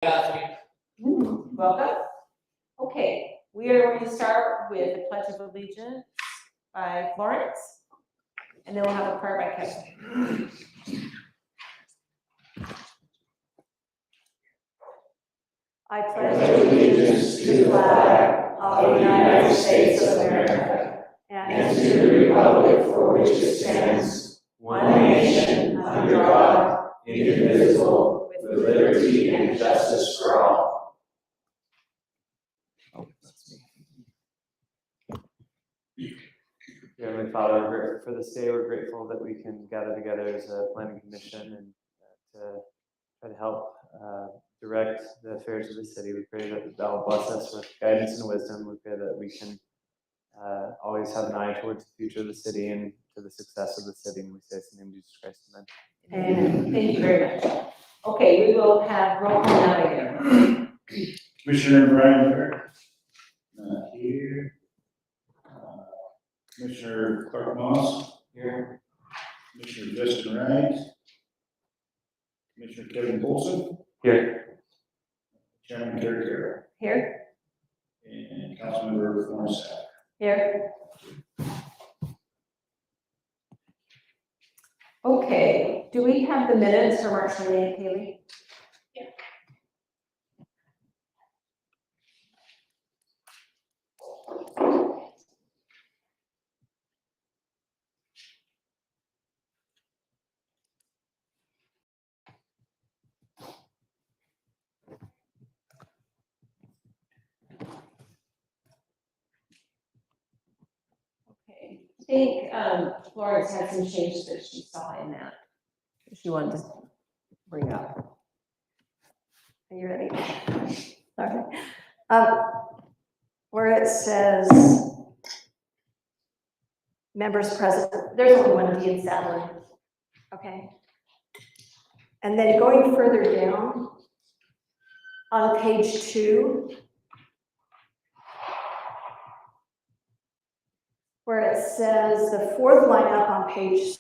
Welcome. Okay, we are going to start with the Pledge of Allegiance by Florence, and then we'll have a prayer by Kevin. I pledge allegiance to the flag of the United States of America and to the republic for which it stands, one nation, under God, indivisible, with liberty and justice for all. Heavenly Father, for this day, we're grateful that we can gather together as a planning commission and to try to help direct the affairs of the city. We pray that thou will bless us with guidance and wisdom. We pray that we can always have an eye towards the future of the city and to the success of the city. And we say this in the name of Jesus Christ. Amen. Amen. Thank you very much. Okay, we will have roll call now again. Commissioner Brian Fair, not here. Commissioner Clark Moss, Here. Commissioner Justin Wright, Commissioner Kevin Bolson, Here. Chairman Terry Carroll, Here. and Councilmember Florence Sapp. Here. Okay, do we have the minutes for March 28th, Haley? Yeah. Okay, I think Florence had some changes that she saw in that she wanted to bring up. Are you ready? All right. Where it says members present, there's only one Dean Sadler. Okay. And then going further down on page 2, where it says the fourth line up on page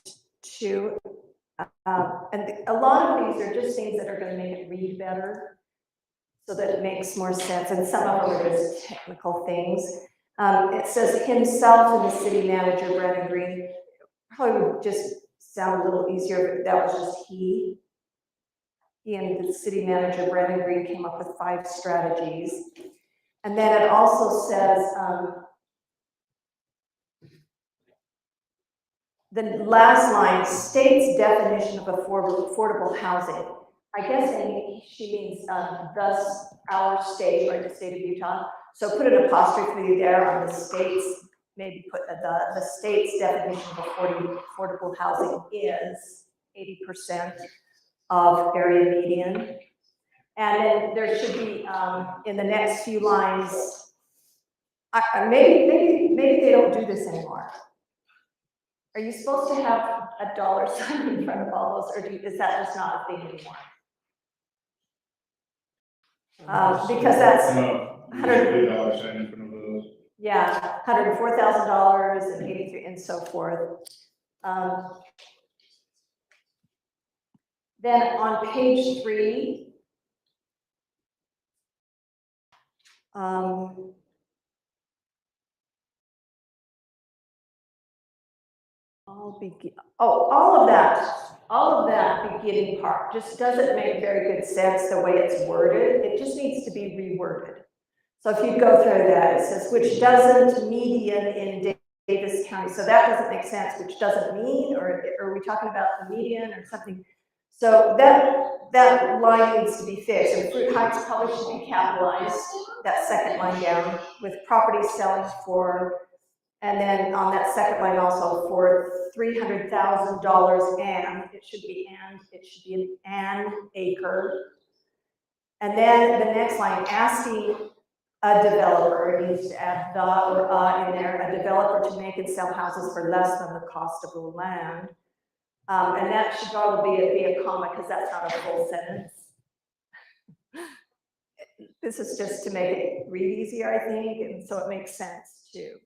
2, and a lot of these are just things that are going to make it read better so that it makes more sense, and some of them are just technical things. It says himself and the city manager, Brandon Green. Probably would just sound a little easier, but that was just he. He and the city manager, Brandon Green, came up with 5 strategies. And then it also says, the last line states definition of affordable housing. I guess she means thus our state, or the state of Utah. So put an apostrophe there on the states, maybe put the state's definition of affordable housing is 80% of area median. And then there should be, in the next few lines, maybe they don't do this anymore. Are you supposed to have a dollar sign in front of all those, or is that just not a thing anymore? Because that's $100 sign in front of those. Yeah, $104,000 and 83 and so forth. Then on page 3, all of that beginning part just doesn't make very good sense the way it's worded. It just needs to be reworded. So if you go through that, it says, which doesn't median in Davis County. So that doesn't make sense, which doesn't mean, or are we talking about the median or something? So that line needs to be fixed. And Fruit Heights probably should be capitalized, that second line down, with property selling for, and then on that second line also for $300,000 and, it should be an acre. And then the next line, asking a developer, needs to add the or in there, a developer to make and sell houses for less than the cost of the land. And that should probably be a comma because that's not a full sentence. This is just to make it read easier, I think, and so it makes sense too.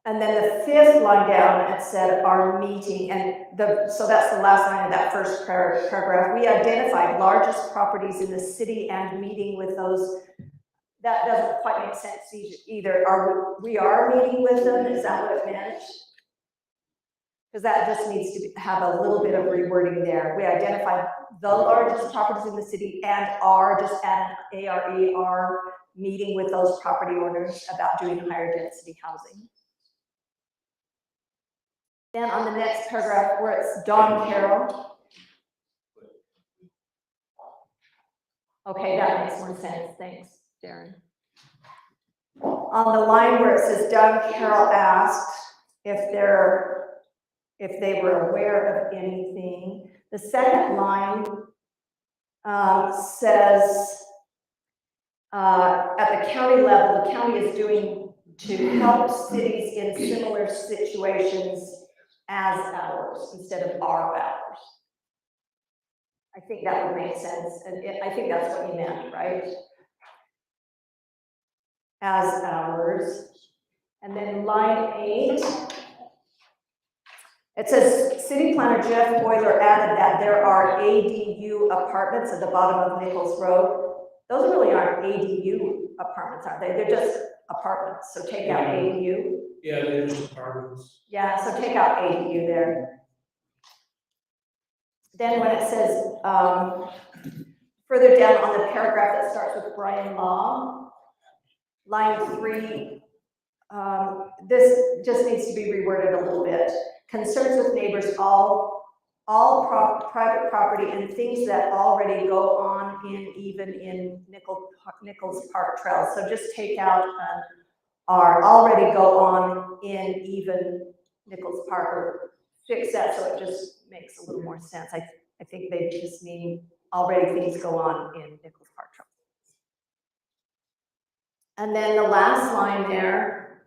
And then the fifth line down, it said our meeting, and so that's the last line of that first paragraph. We identified largest properties in the city and meeting with those. That doesn't quite make sense either. We are meeting with them, is that what it meant? Because that just needs to have a little bit of rewording there. We identified the largest properties in the city and are, just add an ARE, meeting with those property owners about doing higher density housing. Then on the next paragraph where it's Don Carroll. Okay, that makes more sense. Thanks, Darren. On the line where it says Don Carroll asked if they were aware of anything, the second line says at the county level, the county is doing to help cities in similar situations as ours instead of our hours. I think that would make sense, and I think that's what you meant, right? As ours. And then line 8, it says city planner Jeff Boiler added that there are ADU apartments at the bottom of Nichols Road. Those really aren't ADU apartments, are they? They're just apartments, so take out ADU. Yeah, they're just apartments. Yeah, so take out ADU there. Then when it says, further down on the paragraph that starts with Brian Law, line 3, this just needs to be reworded a little bit. Concerns with neighbors, all private property and things that already go on even in Nichols Park Trail. So just take out are already go on in even Nichols Park, or fix that so it just makes a little more sense. I think they just mean already things go on in Nichols Park Trail. And then the last line there,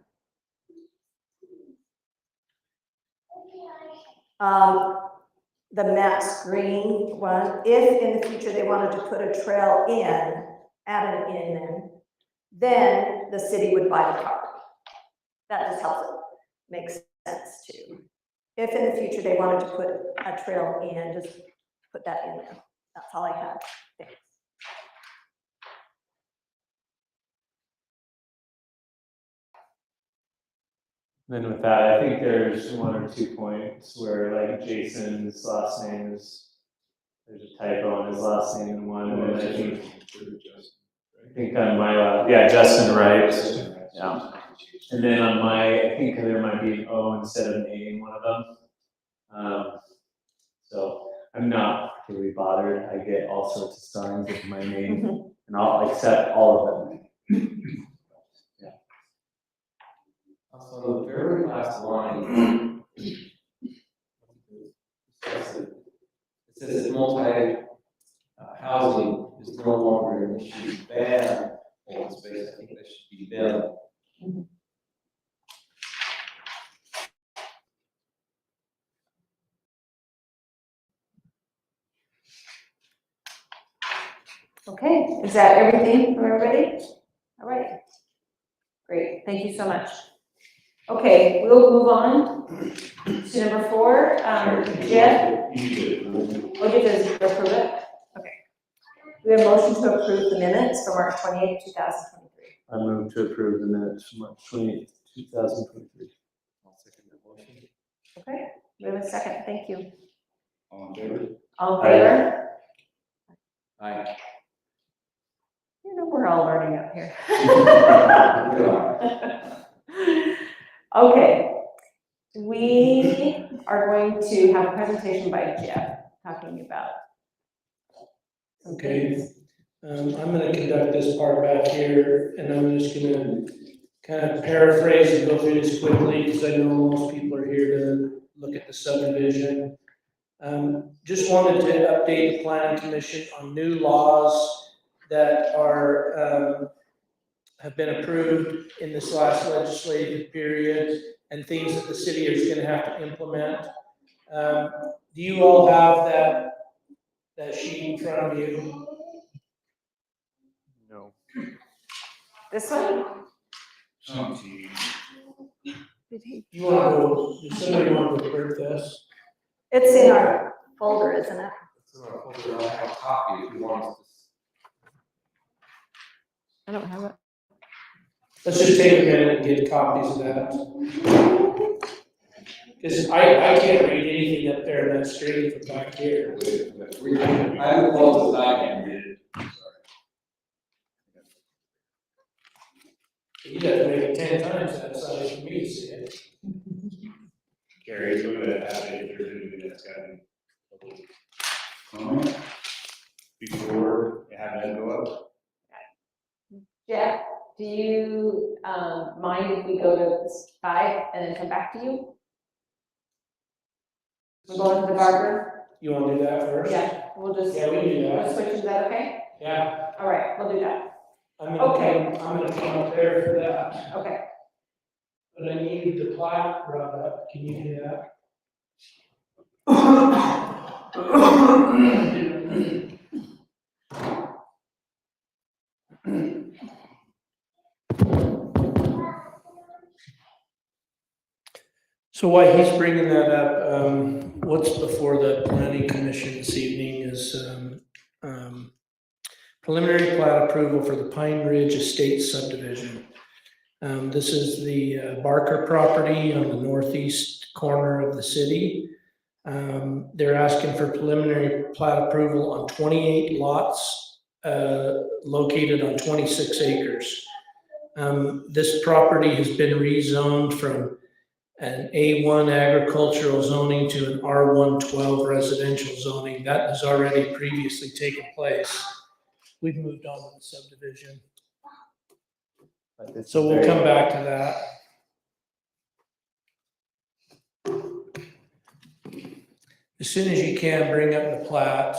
the Max Green one, if in the future they wanted to put a trail in, add an in in, then the city would buy the property. That just helps it make sense too. If in the future they wanted to put a trail in, just put that in there. That's all I had. Thanks. Then with that, I think there's 1 or 2 points where like Jason's last name is, there's a typo on his last name in one, and then I think on my, yeah, Justin Wright, yeah. And then on my, I think there might be an O instead of an A in one of them. So I'm not particularly bothered. I get all sorts of spellings with my name, and I'll accept all of them. So the very last line, it says multi housing is no longer an issue. Ban open space. I think that should be banned. Okay, is that everything from everybody? All right. Great, thank you so much. Okay, we'll move on to number 4. Jeff? Oh, you just approve it? Okay. We have a motion to approve the minutes for March 28th, 2023. I move to approve the minutes from March 28th, 2023. I'll second that motion. Okay, we have a second, thank you. All in favor? All in favor? Aye. You know, we're all learning up here. Okay, we are going to have a presentation by Jeff talking about some Okay. things. I'm gonna conduct this part back here, and I'm just gonna kind of paraphrase and go through this quickly, because I know most people are here to look at the subdivision. Just wanted to update the planning commission on new laws that are, have been approved in this last legislative period, and things that the city is gonna have to implement. Do you all have that sheet in front of you? No. This one? Did he? You wanna go, does somebody want to print this? It's in our folder, isn't it? It's in our folder. I have a copy if you want us to. I don't have it. Let's just take a minute and get copies of that. Cause I can't read anything up there in that screen from back here. I haven't closed it, I can read it. I'm sorry. You have to make it 10 times that size for me to see it. Carrie, go ahead, add it, if there's anything that's gotten comment before you have that go up. Jeff, do you, mind if we go to 5 and then come back to you? We're going to the barber? You wanna do that first? Yeah, we'll just. Yeah, we can do that. We'll switch, is that okay? Yeah, All right, we'll do that. I'm Okay. gonna come up there for that, Okay. but I need the plaque brought up, can you do that? So while he's bringing that up, what's before the planning commission this evening is, preliminary plat approval for the Pine Ridge Estate subdivision. This is the Barker property on the northeast corner of the city. They're asking for preliminary plat approval on 28 lots, located on 26 acres. This property has been rezoned from an A1 agricultural zoning to an R112 residential zoning. That has already previously taken place. We've moved on to the subdivision. But this So is we'll very- come back to that. As soon as you can, bring up the plat.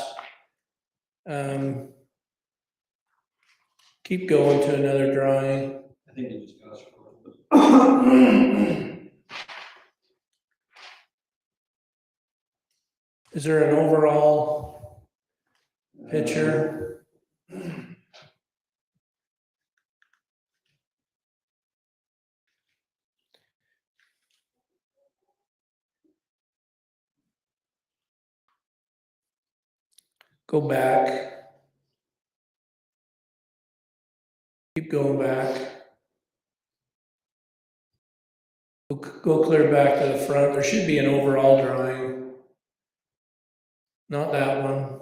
Keep going to another drawing. I think you just got us. Is there an overall picture? Go back. Keep going back. Go clear back to the front. There should be an overall drawing. Not that one.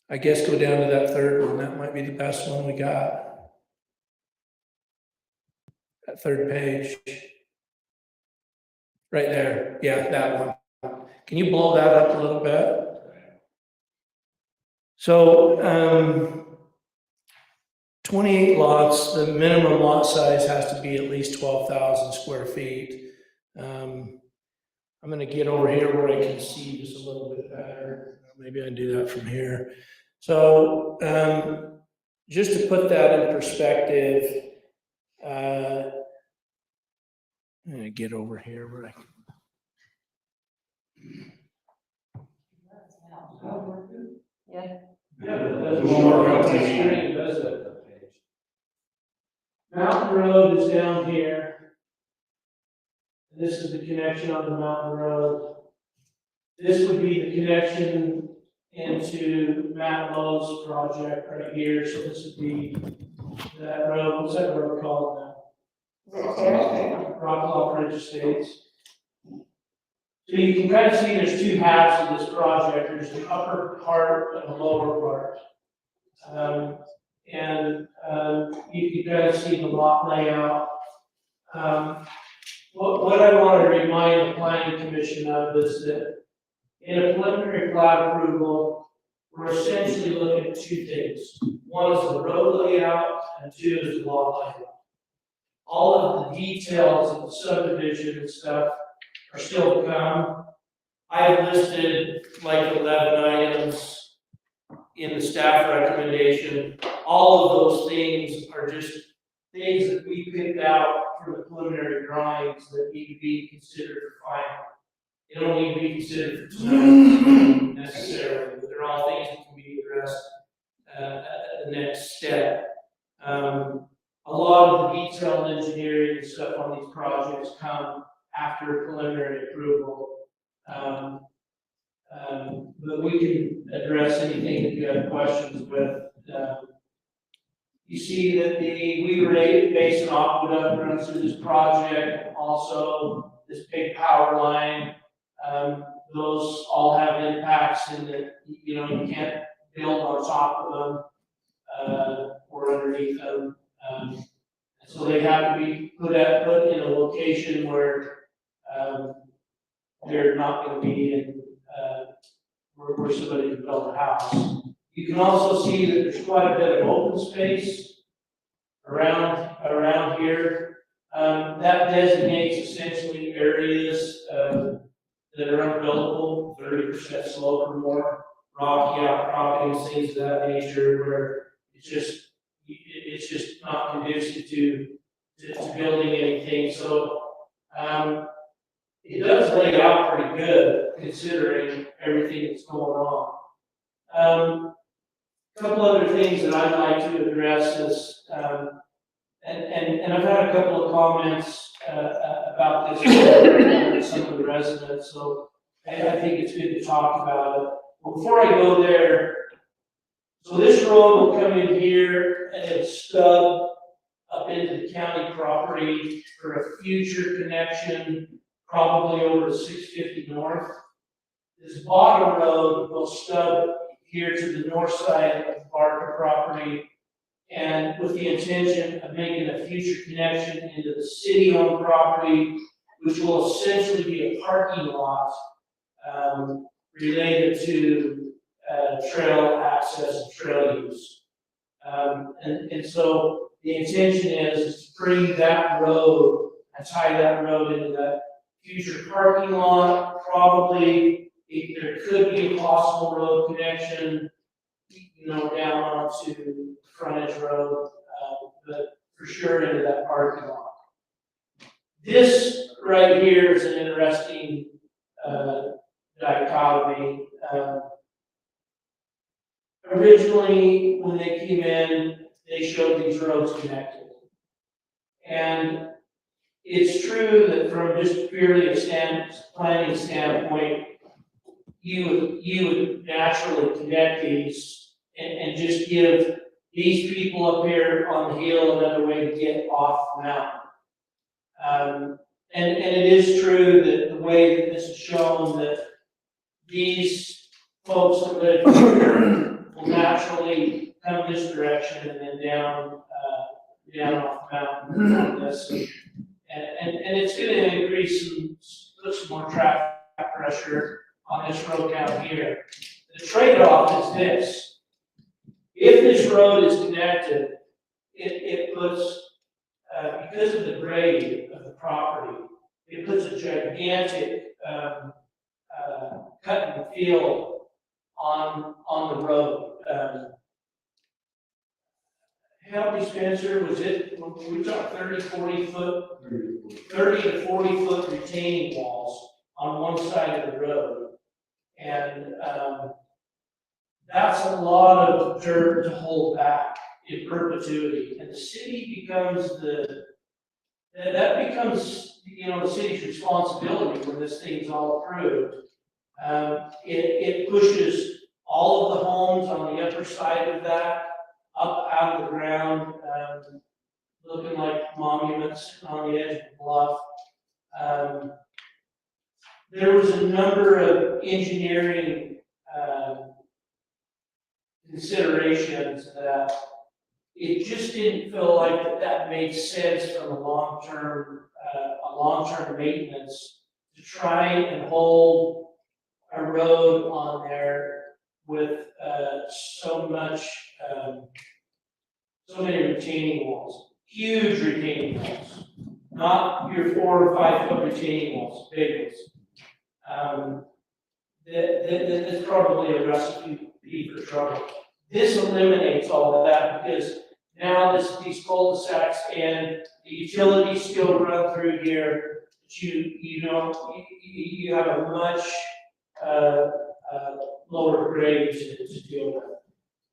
I guess go down to that third one. That might be the best one we got. That third page. Right there. Yeah, that one. Can you blow that up a little bit? So, 28 lots, the minimum lot size has to be at least 12,000 square feet. I'm gonna get over here where I can see just a little bit better. Maybe I can do that from here. So, just to put that in perspective, I'm gonna get over here where I can. Yeah. Yeah, but it doesn't work on the screen, does it? Mountain Road is down here. This is the connection on the Mountain Road. This would be the connection into Matt Lowe's project right here, so this would be that road, what's that road called now? Is it Terrace? Rocklaw Ridge Estates. So you can kind of see there's two halves of this project. There's the upper part and the lower part. You can kind of see the lot layout. What I want to remind the planning commission of is that in a preliminary plat approval, we're essentially looking at two things. One is the road layout and two is the lot layout. All of the details of the subdivision and stuff are still to come. I've listed like 11 items in the staff recommendation. All of those things are just things that we picked out for the preliminary drawings that need to be considered for final. they don't need to be considered for tonight necessarily, but they're all things that can be addressed at the next step. A lot of the detailed engineering and stuff on these projects come after preliminary approval. But we can address anything that you have questions with. You see that the Weaver Basin Aqueduct runs through this project, also this big power line. Those all have impacts in that, you know, you can't build on top of them or underneath them. So they have to be put in a location where they're not going to be in where somebody can build a house. You can also see that there's quite a bit of open space around here. That designates essentially areas that are unbuildable, 30% slope or more, rocky outcroppings, things of that nature, where it's just not conducive to building anything. So it does lay out pretty good considering everything that's going on. A couple other things that I'd like to address is, and I've had a couple of comments about this from some of the residents, so I think it's good to talk about it. But before I go there, so this road will come in here and it'll stub up into the county property for a future connection, probably over to 650 North. This bottom road will stub here to the north side of the Barker property, and with the intention of making a future connection into the city-owned property, which will essentially be a parking lot related to trail access and trail use. And so the intention is to bring that road and tie that road into that future parking lot. Probably there could be a possible road connection, you know, down onto frontage road, but for sure into that parking lot. This right here is an interesting dichotomy. Originally, when they came in, they showed these roads connected. And it's true that from just purely a planning standpoint, you would naturally connect these and just give these people up here on the hill another way to get off the mountain. And it is true that the way that this is shown, that these folks that live here will naturally come this direction and then down off the mountain like this. And it's going to increase and put some more traffic pressure on this road down here. The trade-off is this. If this road is connected, it puts, because of the grade of the property, it puts a gigantic cut and field on the road. Help me, Spencer, was it, we talked 30 to 40 foot retaining walls on one side of the road. And that's a lot of dirt to hold back in perpetuity. And the city becomes that becomes, you know, the city's responsibility when this thing's all approved. It pushes all of the homes on the upper side of that up out of the ground, looking like monuments on the edge of the bluff. There was a number of engineering considerations that it just didn't feel like that made sense from a long-term maintenance to try and hold a road on there with so many retaining walls, huge retaining walls, not your 4 or 5 foot retaining walls, big ones. That's probably a recipe for trouble. This eliminates all of that because now these cul-de-sacs and the utilities still run through here. The you know, you have a much, lower grade to deal with.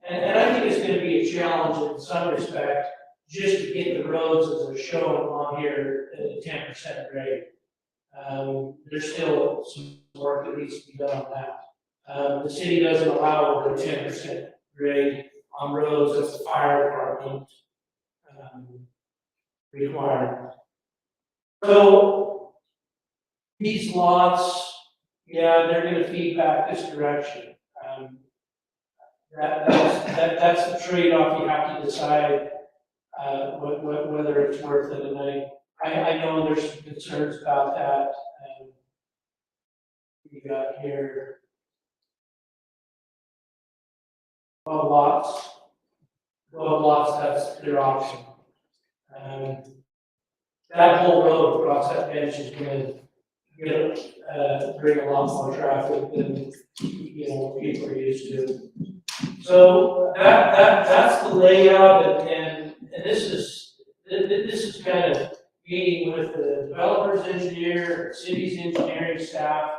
And I think it's gonna be a challenge in some respect, just to get the roads as they're shown on here at a 10% grade. There's still some work that needs to be done on that. The city doesn't allow over 10% grade on roads, that's a fire department, requirement. So, these lots, yeah, they're gonna feed back this direction. That's the trade-off you have to decide, whether it's worth it, and I know there's some concerns about that. We got here 12 lots, that's their option. That whole road across that bench is gonna bring a lot more traffic than, people are used to. So that's the layout, and this is kind of meeting with the developer's engineer, city's engineering staff,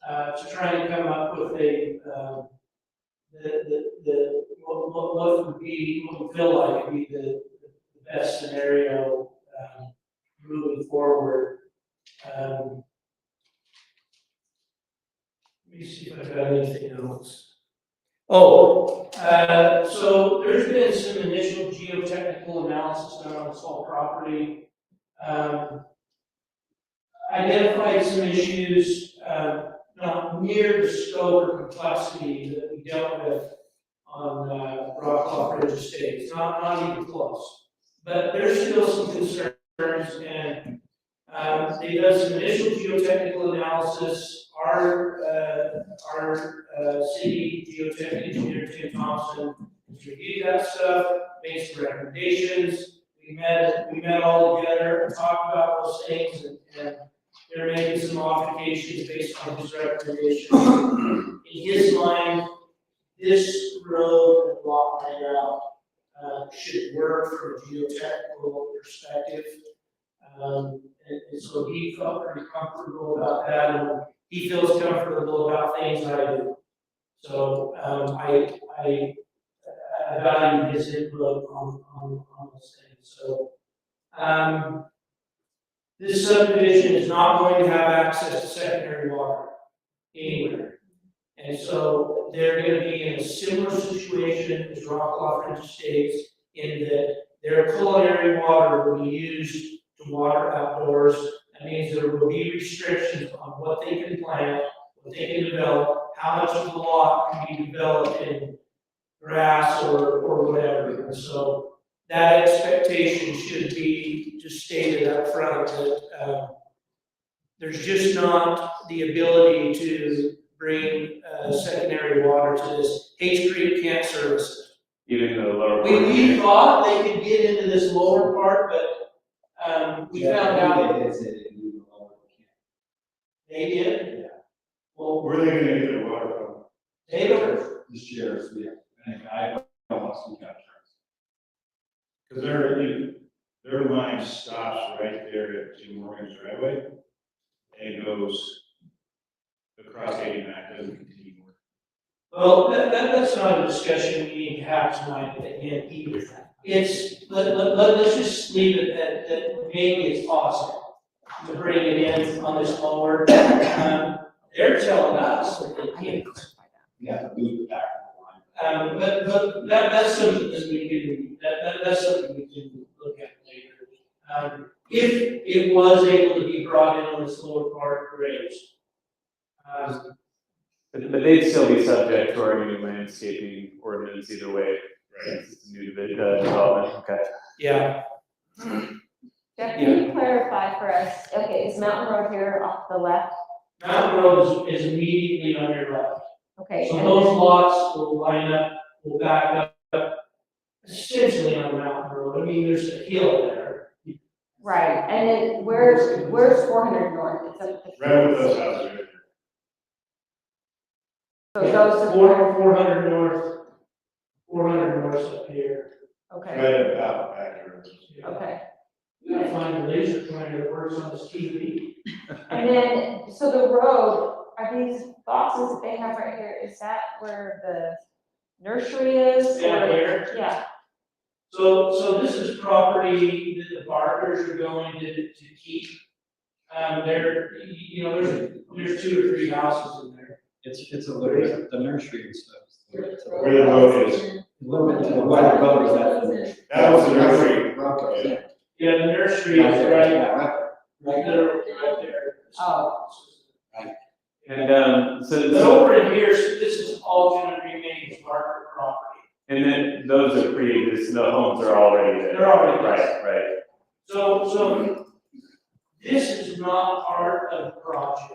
to try and come up with what would be, what we feel like would be the best scenario, moving forward. Let me see if I've got anything else. Oh, so there's been some initial geotechnical analysis done on this whole property. Identified some issues, not near the scope or complexity that we dealt with on Rockcliff Ridge Estates, not even close. But there's still some concerns, and they done some initial geotechnical analysis. Our city geotech engineer, Tim Thompson, has reviewed that stuff, made some recommendations. We met all together and talked about those things, and they're making some modifications based on his recommendations. In his mind, this road and block layout should work from a geotechnical perspective. And so he felt pretty comfortable about that, and he feels comfortable about things I do. So I value his input on those things. So this subdivision is not going to have access to secondary water anywhere. And so they're going to be in a similar situation as Rockcliff Ridge Estates, in that their culinary water will be used to water outdoors. That means there will be restrictions on what they can plant, what they can develop, how much of the lot can be developed in grass or whatever. And so that expectation should be just stated up front, that there's just not the ability to bring secondary water to this. H Creek can't service it. Even the lower. We thought they could get into this lower part, but we found out. They did say they moved the lower. They did? Yeah. Well, Where are they gonna get their water from? they don't. The sheriff's, yeah. And I don't want some kind of terms. Cause their line stops right there at Jim Morgan's driveway, and it goes across 89, doesn't continue north. Well, that's not a discussion we need to have tonight at hand either. It's, let's just leave it that maybe it's possible to bring it in on this lower. They're telling us that they can't. Yeah, move it back to the line. But that's something that we can, that's something we can look at later. If it was able to be brought in on this lower part of grades. But they'd still be subject to our new landscaping ordinance either way. Right. It's a new development, okay. Yeah. Jeff, can you clarify for us, okay, is Mountain Road here off the left? Mountain Road is immediately on your left. Okay, So and those lots will line up, will back up essentially on Mountain Road. I mean, there's a hill there. right, and then where's 400 North? It's up the. Right with those houses right there. So those are 400 north, 400 north up here. okay, Right about back here. okay. Beautiful find a laser pointer that works on this TV. And then, so the road, are these boxes that they have right here, is that where the nursery is? Down or- here. Yeah, So this is property that the Barkers are going to keep. There, you know, there's 2 or 3 houses in there. It's a little, the nursery and stuff. Where the road is. A little bit to the west of the road is that. That was the nursery. Okay. Yeah, the nursery is right, Yeah, right. right there. Oh. And, so, But over in here, so this is all gonna remain Barker property. and then those are the homes are already there. They're already there. Right. So this is not part of the project.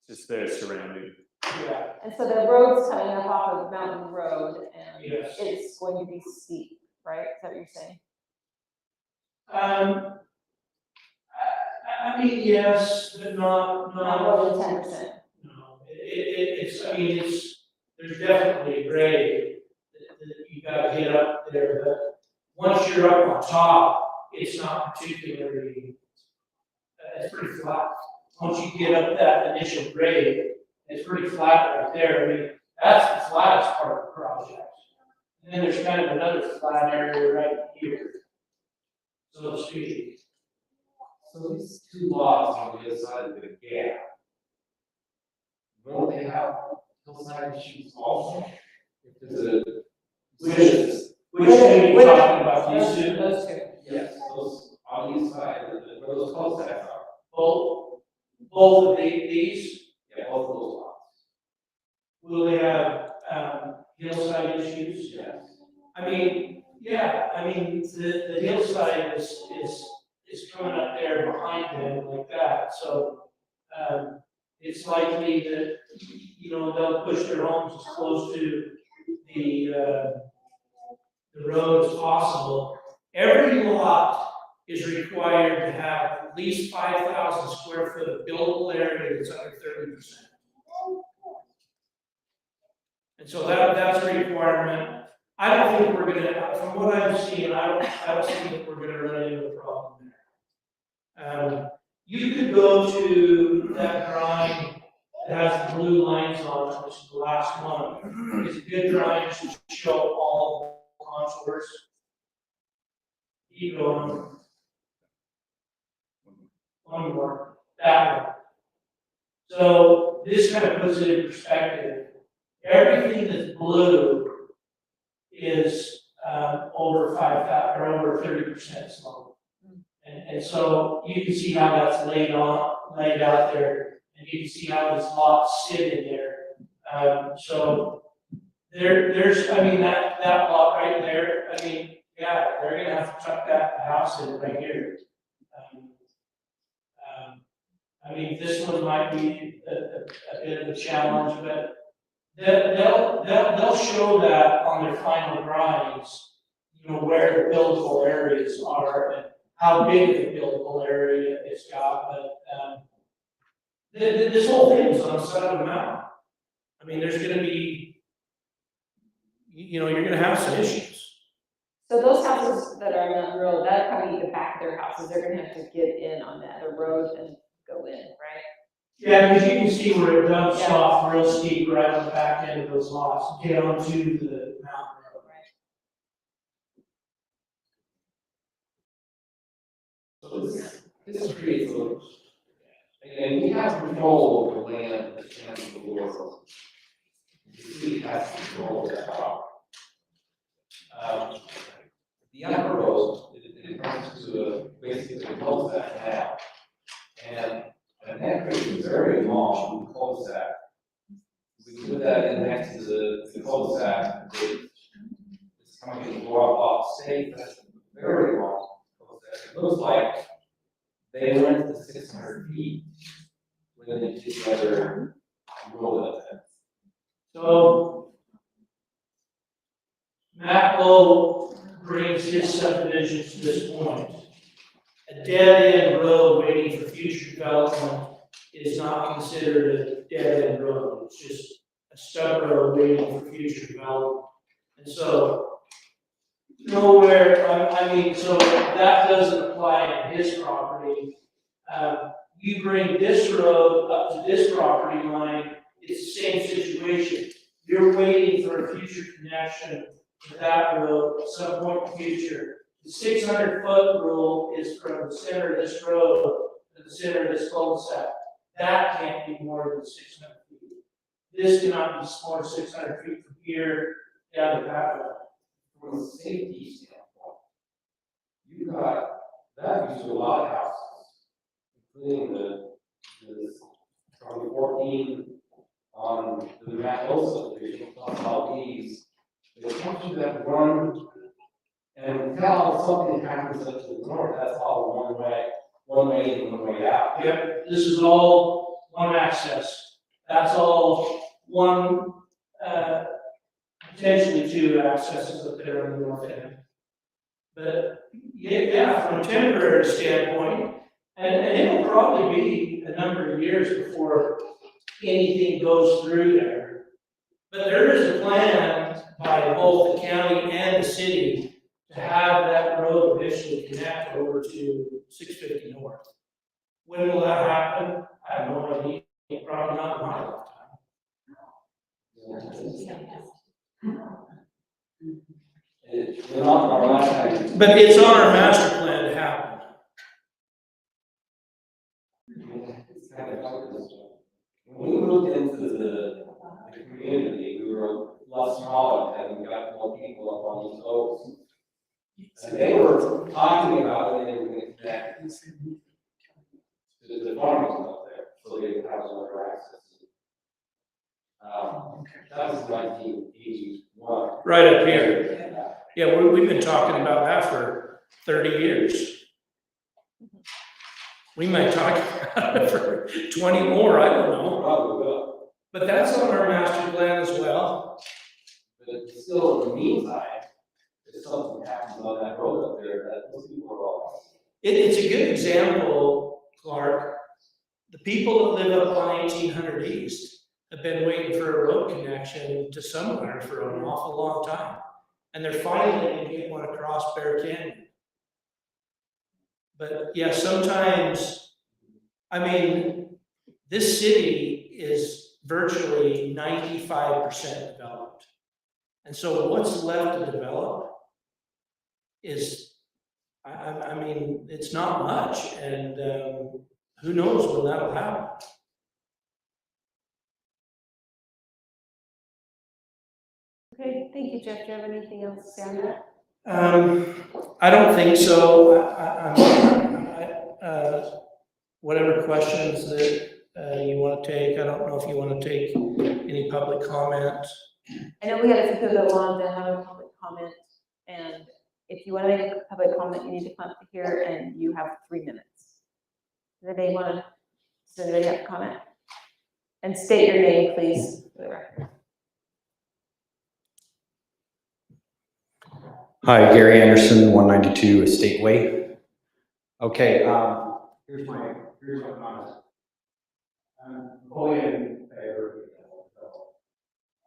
Just there surrounding. Yeah. and so the road's coming up off of Mountain Road, and Yes. it's going to be steep, right? Is that what you're saying? I mean, yes, but Not more than 10%. No, it's, I mean, there's definitely a grade that you gotta get up there, but once you're up on top, it's not particularly, it's pretty flat. Once you get up that initial grade, it's pretty flat right there. I mean, that's the flattest part of the project. And then there's kind of another flat area right here, so to speak. So these 2 lots on the other side of the gap. Won't they have hillside issues also? If there's a. Which are you talking about, these 2? Those 2. Yes, those on the east side, where those cul-de-sacs are. Both of these, Yeah, both of those lots. will they have, hillside issues? Yes. I mean, yeah, I mean, the hillside is coming up there behind them like that, so, it's likely that, you know, they'll push their homes as close to the road as possible. Every lot is required to have at least 5,000 square foot of buildable area that's under 30%. And so that's a requirement. I don't think we're gonna, from what I'm seeing, I don't see that we're gonna run into a problem there. You could go to that drawing that has the blue lines on it, which is the last one. It's a good drawing to show all the contours. Keep going. One more, that one. So this kind of puts it in perspective. Everything that's blue is over 5,000 or over 30% slope. And so you can see how that's laid out there, and you can see how these lots sit in there. So there's, I mean, that lot right there, I mean, yeah, they're gonna have to tuck that house in right here. I mean, this one might be a bit of a challenge, but they'll show that on their final drawings, you know, where the buildable areas are and how big of a buildable area it's got, but, this whole thing is on the side of the mountain. I mean, there's gonna be, you know, you're gonna have some issues. So those houses that are on Mountain Road, that'd probably be the back of their houses, they're gonna have to get in on that other road and go in, right? Yeah, because you can see where it dumps Yeah. off real steep right on the back end of those lots, get onto the mountain road. So this creates a, and we have control over the land that can be the world. The city has control of that property. The upper road, it comes to basically a cul-de-sac now. And that creates a very long cul-de-sac. We put that in next to the cul-de-sac, it's coming to go off state, that's a very long cul-de-sac. It looks like they went to 600 feet when they did the other road up there. So Matt Lowe brings his subdivision to this point. A dead-end road waiting for future development is not considered a dead-end road. It's just a stub road waiting for future development. And so nowhere, I mean, so that doesn't apply on his property. You bring this road up to this property line, it's the same situation. You're waiting for a future connection to that road at some point in the future. The 600-foot rule is from the center of this road to the center of this cul-de-sac. That can't be more than 600 feet. This cannot be more than 600 feet from here down to that road. From a safety standpoint, you got, that used to a lot of houses, including the 14 on the Matt Hill subdivision, on Southeast. The assumption that run, and until something happens up to the north, that's all one way in, one way out. Yep, this is all one access. That's all one, potentially two accesses up there on the north end. But, yeah, from a temporary standpoint, and it'll probably be a number of years before anything goes through there. But there is a plan by both the county and the city to have that road eventually connect over to 650 North. When will that happen? I have no idea, probably not in my lifetime. It's not our lifetime. But it's on our master plan to happen. It's kind of like this. When we moved into the community, we were a lot smaller and we got more people up on these oaks. And they were talking about it and they were going to connect to the farmers up there, so they would have other access. That was 1981. Right up here. Yeah, we've been talking about that for 30 years. We might talk about it for 20 more, I don't know. Probably will. But that's on our master plan as well. But still, in the meantime, if something happens on that road up there, that those people are all. It's a good example, Clark. The people that live up on 1800 East have been waiting for a road connection to somewhere for an awful long time. And they're finally going to get one across Bear Canyon. But yeah, sometimes, I mean, this city is virtually 95% developed. And so what's left to develop is, I mean, it's not much, and who knows when that'll happen. Okay, thank you, Jeff. Do you have anything else to say on that? I don't think so. Whatever questions that you want to take, I don't know if you want to take any public comment. I know we have a few people that want to have a public comment, and if you want to make a public comment, you need to come up here and you have 3 minutes. Does anybody have a comment? And state your name, please, for the record. Hi, Gary Anderson, 192 Estate Way. Okay, here's my comment. I'm fully in favor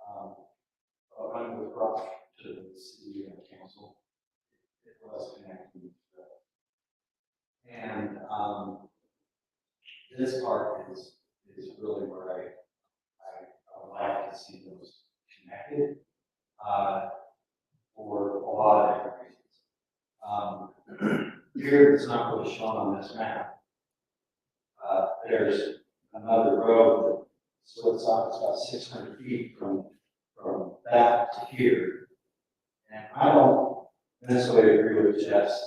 of running with Rock to the city council. It was connected. And this part is really where I would like to see those connected. For a lot of different reasons. Here, it's not really shown on this map. There's another road that splits off, it's about 600 feet from that to here. And I don't necessarily agree with Jeff's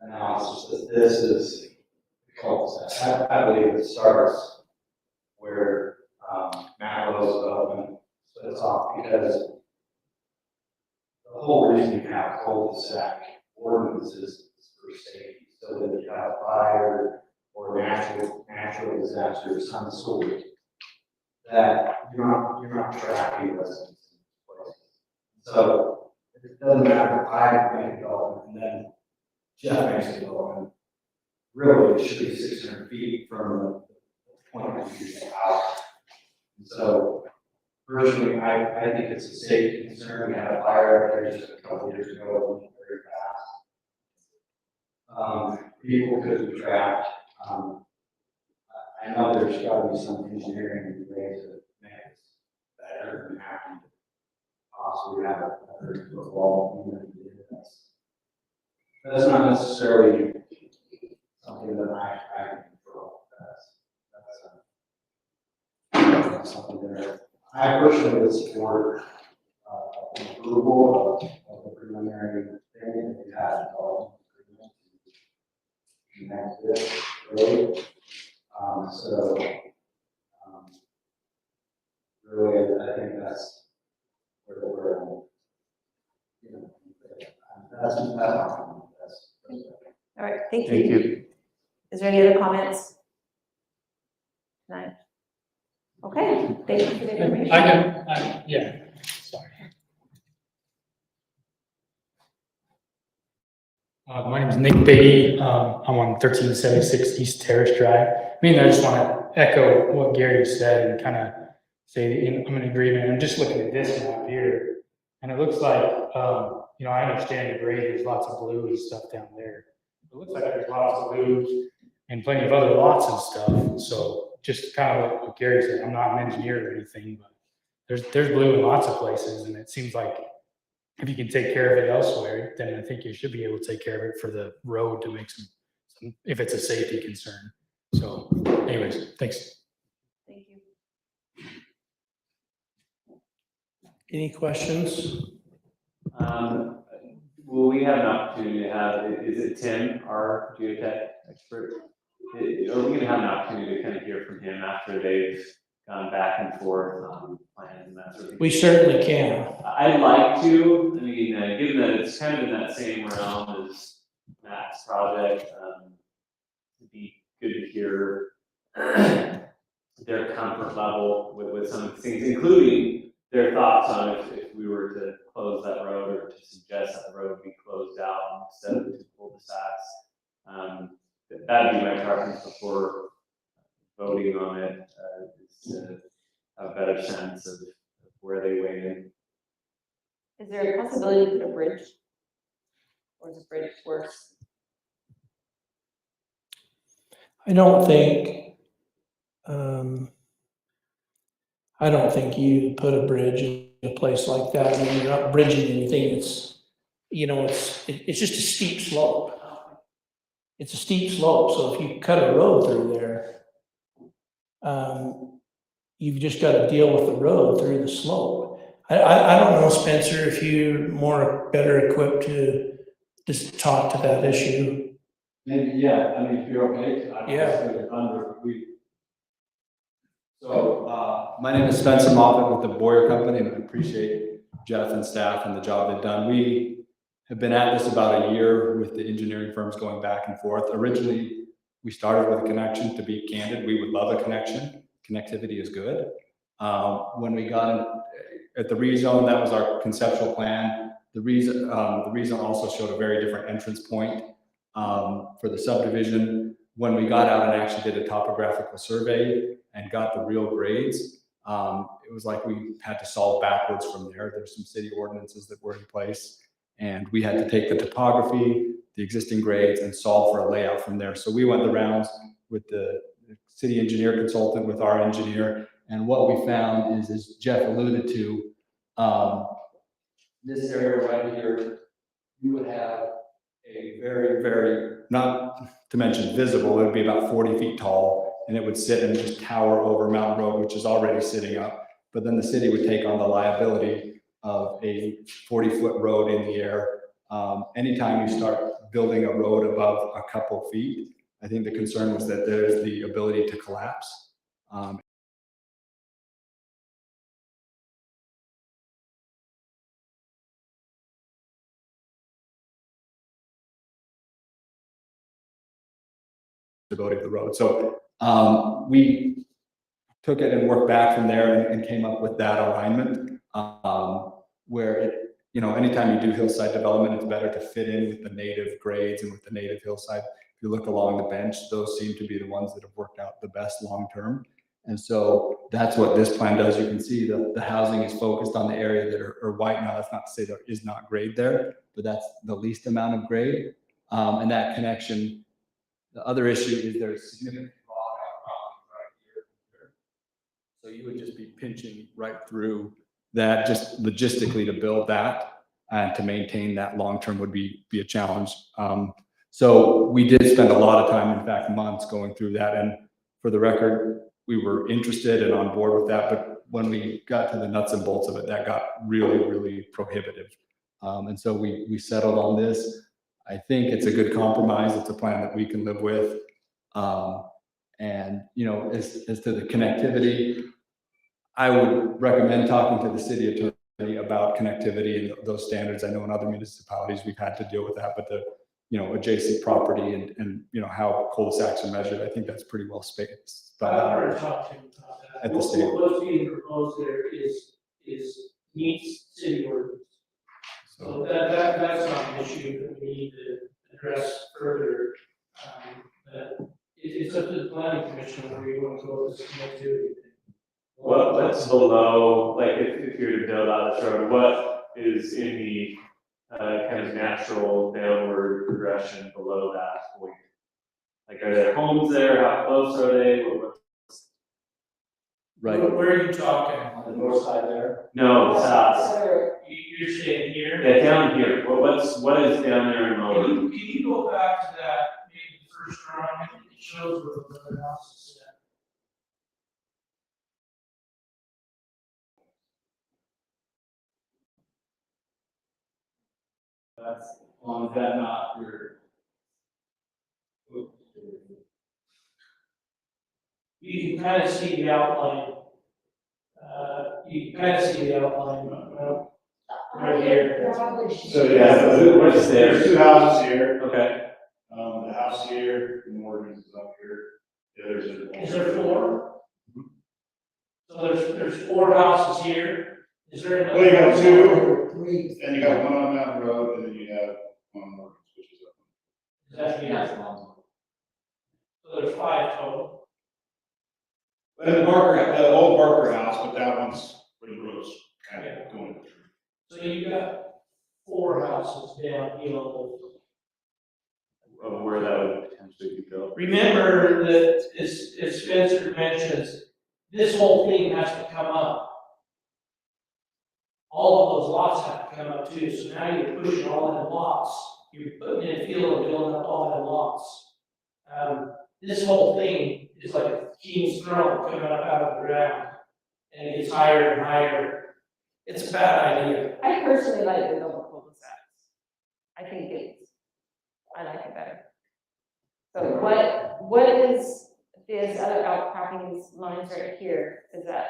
analysis that this is the cul-de-sac. I believe it starts where Matlow's development splits off, because the whole reason you have cul-de-sac ordinances is for safety, so that if you have fire or natural disaster of some sort, that you're not tracking residents in places. So it doesn't matter if I make a development and then Jeff makes a development. Really, it should be 600 feet from the point of view of the house. And so Personally, I think it's a safety concern. We had a fire there just a couple of years ago, it went very fast. People could be trapped. I know there's gotta be some engineering ways to make this better and happen. Possibly have a 30-foot wall. That's not necessarily something that I can control. That's something that I personally would support, approval of the preliminary thing that we had called agreement to connect this road. Really, I think that's where we're, you know, that's All right, thank Thank you. you. Is there any other comments? None. Okay, thank you for the information. Yeah, sorry. My name is Nick Beatty. I'm on 1376 East Terrace Drive. I just want to echo what Gary said and kind of say I'm in agreement. I'm just looking at this map here, and it looks like, I understand the grade, there's lots of blue and stuff down there. It looks like there's lots of blue and plenty of other lots and stuff. So just kind of what Gary said, I'm not an engineer or anything, but there's blue in lots of places, and it seems like if you can take care of it elsewhere, then I think you should be able to take care of it for the road to make some if it's a safety concern. So anyways, thanks. Thank you. Any questions? Will we have an opportunity to have, is it Tim, our geotech expert? Are we gonna have an opportunity to kind of hear from him after they've gone back and forth on plans and that sort of thing? We certainly can. I'd like to, given that it's kind of in that same realm as Matt's project, it'd be good to hear their comfort level with some of the things, including their thoughts on if we were to close that road or to suggest that the road be closed out instead of two cul-de-sacs. That'd be my preference before voting on it, is to have a better sense of where they weigh in. Is there a possibility to put a bridge? Or is a bridge worse? I don't think you put a bridge in a place like that. I mean, you're not bridging anything. It's just a steep slope. It's a steep slope, so if you cut a road through there, you've just got to deal with the road through the slope. I don't know, Spencer, if you're better equipped to just talk to that issue. Maybe, yeah, if you're okay. Yeah. So, my name is Spencer Moffett with the Boyer Company, and I appreciate Jeff and staff and the job they've done. We have been at this about a year with the engineering firms going back and forth. Originally, we started with a connection. To be candid, we would love a connection. Connectivity is good. When we got in, at the rezone, that was our conceptual plan. The rezone also showed a very different entrance point for the subdivision. When we got out and actually did a topographical survey and got the real grades, it was like we had to solve backwards from there. There's some city ordinances that were in place, and we had to take the topography, the existing grades, and solve for a layout from there. So we went the rounds with the city engineer consultant, with our engineer, and what we found is, as Jeff alluded to, this area right here, you would have a very, very, not to mention visible, it would be about 40 feet tall, and it would sit and just tower over Mountain Road, which is already sitting up. But then the city would take on the liability of a 40-foot road in the air. Anytime you start building a road above a couple feet, I think the concern was that there's the ability to collapse. Ability of the road. So we took it and worked back from there and came up with that alignment, where it, anytime you do hillside development, it's better to fit in with the native grades and with the native hillside. If you look along the bench, those seem to be the ones that have worked out the best long term. And so that's what this plan does. You can see the housing is focused on the area that are white now. That's not to say there is not grade there, but that's the least amount of grade. And that connection, the other issue is there's significant walkout problems right here. So you would just be pinching right through that, just logistically to build that and to maintain that long-term would be a challenge. So we did spend a lot of time, in fact, months going through that. And for the record, we were interested and on board with that, but when we got to the nuts and bolts of it, that got really, really prohibitive. And so we settled on this. I think it's a good compromise. It's a plan that we can live with. And, you know, as to the connectivity, I would recommend talking to the city attorney about connectivity and those standards. I know in other municipalities, we've had to deal with that, but the, you know, adjacent property and, you know, how cul-de-sacs are measured, I think that's pretty well spaced. I've already talked to him about that. At the state. What's being proposed there is meets city ordinance. So that's not an issue that we need to address further. But it's up to the planning commission where you want to go with this connectivity. What's below, like if you were to build out this road, what is in the kind of natural downward progression below that point? Like, are there homes there? How close are they? Right. Where are you talking? On the north side there. No, south. You're staying here? Yeah, down here. What is down there in lower? Can you go back to that, maybe the first drawing, it shows where the other house is at. That's on that map here. You can kind of see the outline. You can kind of see the outline, right here. So, yeah, What is there? there's two houses here. Okay. The house here, the Morgan's is up here. The others are. Is there four? So there's four houses here. Is there another? Well, you got two. Three. And you got one on Mountain Road, and then you have one on Morgan's, which is up. Is that here? So there's five total. And the old Barker house, but that one's where the road's kind of going through. So you got four houses downhill. Of where that would potentially be built. Remember that as Spencer mentions, this whole thing has to come up. All of those lots have to come up too, so now you're pushing all in lots. You're putting in field and building up all in lots. This whole thing is like a king's throne coming up out of the ground. And it gets higher and higher. It's a bad idea. I personally like the double cul-de-sacs. I like it better. So what is these other outcroppings lines right here? Is that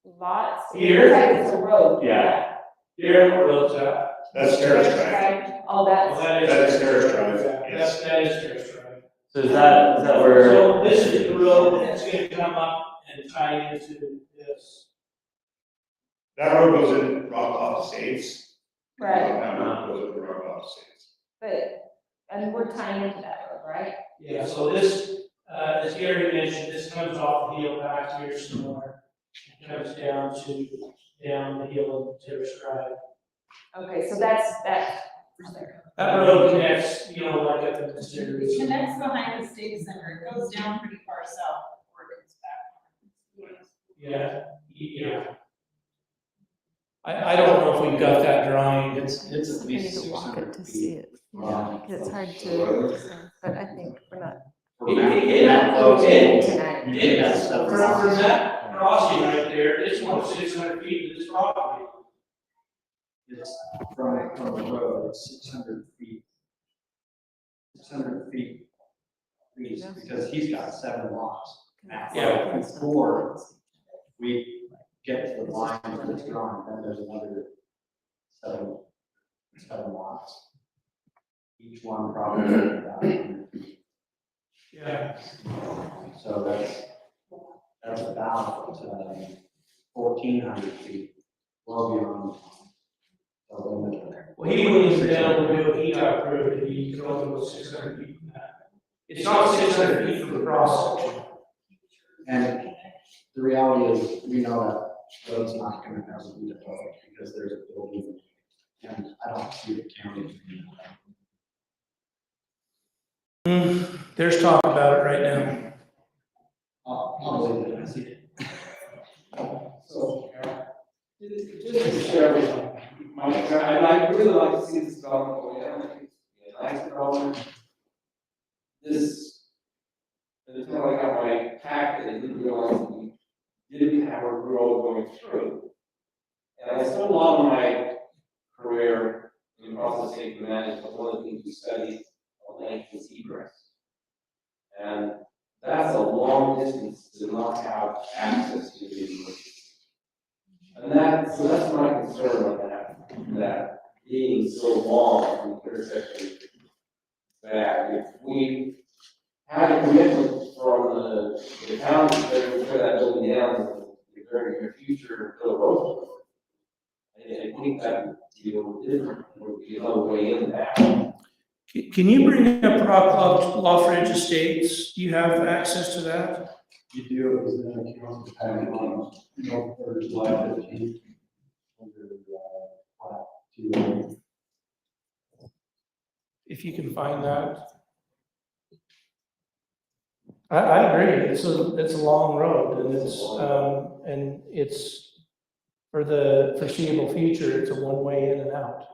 lots? Here? It's like it's a road. Yeah. Here, where those at? That's Terrace Drive. Oh, that's. That is Terrace Drive, yes. That is Terrace Drive. So is that where? So this is the road that's gonna come up and tie into this. That road goes in Rockoff Estates. Right, That road goes in Rockoff Estates. and we're tying into that road, right? Yeah, so this, as Gary mentioned, this comes off the hill back here somewhere. It comes down the hill of Terrace Drive. Okay, so that's there. That road connects, like at the series. Connects behind the state center, it goes down pretty far south, where it comes back. Yeah. I don't know if we've got that drawing. It's at I need least to walk it 600 to feet. see it, from because it's hard the road. to, but I think we're not. For Mount Close. Tonight. That's From that crossing right there, it's more than 600 feet to this property. It's from the road, it's 600 feet. 600 feet. Because he's got 7 lots. Now, Yeah. before we get to the line of this drawing, then there's another 7 lots. Each one probably about 100 feet. Yeah. So that's about 1,400 feet, well beyond the limit. Well, he wouldn't even be able to do it, he got approved, he could only go 600 feet from that. It's not 600 feet from the cross section. And the reality is, we know that road's not gonna ever be developed because there's a building. And I don't see the county doing that. There's talk about it right now. I'll believe it, I see it. So, just to share with I'd really like to see this development go down, I think it's a nice development. This, until I got my packet, I didn't realize that we didn't have a road going through. And I spent a lot of my career in process safety management, one of the things we studied on land is egress. And that's a long distance to not have access to the egress. And so that's my concern on that being so long from the intersection. That if we had a commitment from the county to tear that building down in the very near future, until road. I think that would be a little different, there would be another way in that. Can you bring up Lawfridge Estates? Do you have access to that? you do, it was in the council, depending on, for July 15th. If you can find that. I agree, it's a long road, and it's, for the foreseeable future, it's a one-way in and out.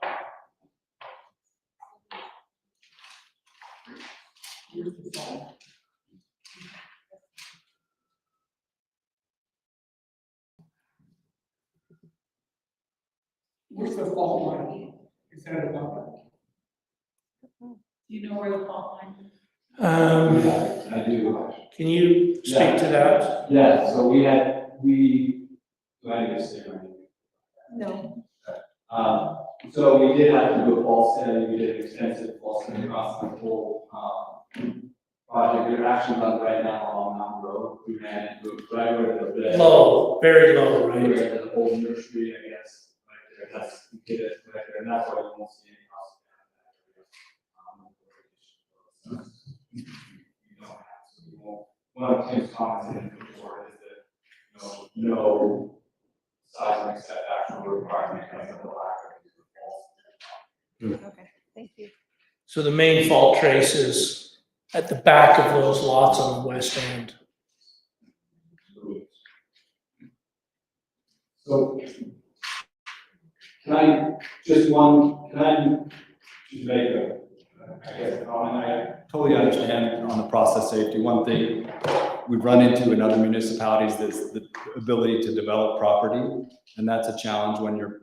Where's the fault line? Is that about? Do you know where the fault line is? I do. Can you speak to that? Yeah, so do I need to say my name? No. So we did have to do a fault study, we did an extensive fault study across the whole, project. We're actually done right now along Mountain Road. We ran into it right where the. Low, very low, Right right? where the old nursery, I guess, right there, that's, you get it right there, and that's why you won't see any house. You don't have, so you won't. One of Tim's comments in the report is that, no seismic setbacks will require because of the lack of these faults. Okay, thank you. So the main fault trace is at the back of those lots on the west end. So, can I just make a, I guess, comment? I totally understand on the process safety. One thing we've run into in other municipalities is the ability to develop property. And that's a challenge when you're,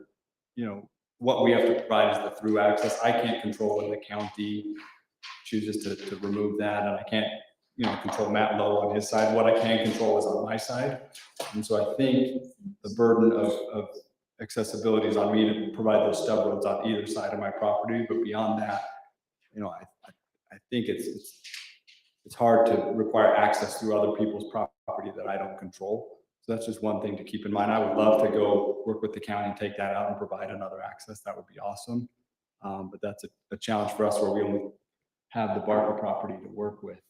what we have to provide is the through access. I can't control when the county chooses to remove that, and I can't, control Matt Lowe on his side. What I can control is on my side. And so I think the burden of accessibility is on me to provide those stub roads on either side of my property. But beyond that, I think it's hard to require access through other people's property that I don't control. So that's just one thing to keep in mind. I would love to go work with the county and take that out and provide another access. That would be awesome. But that's a challenge for us where we only have the Barker property to work with.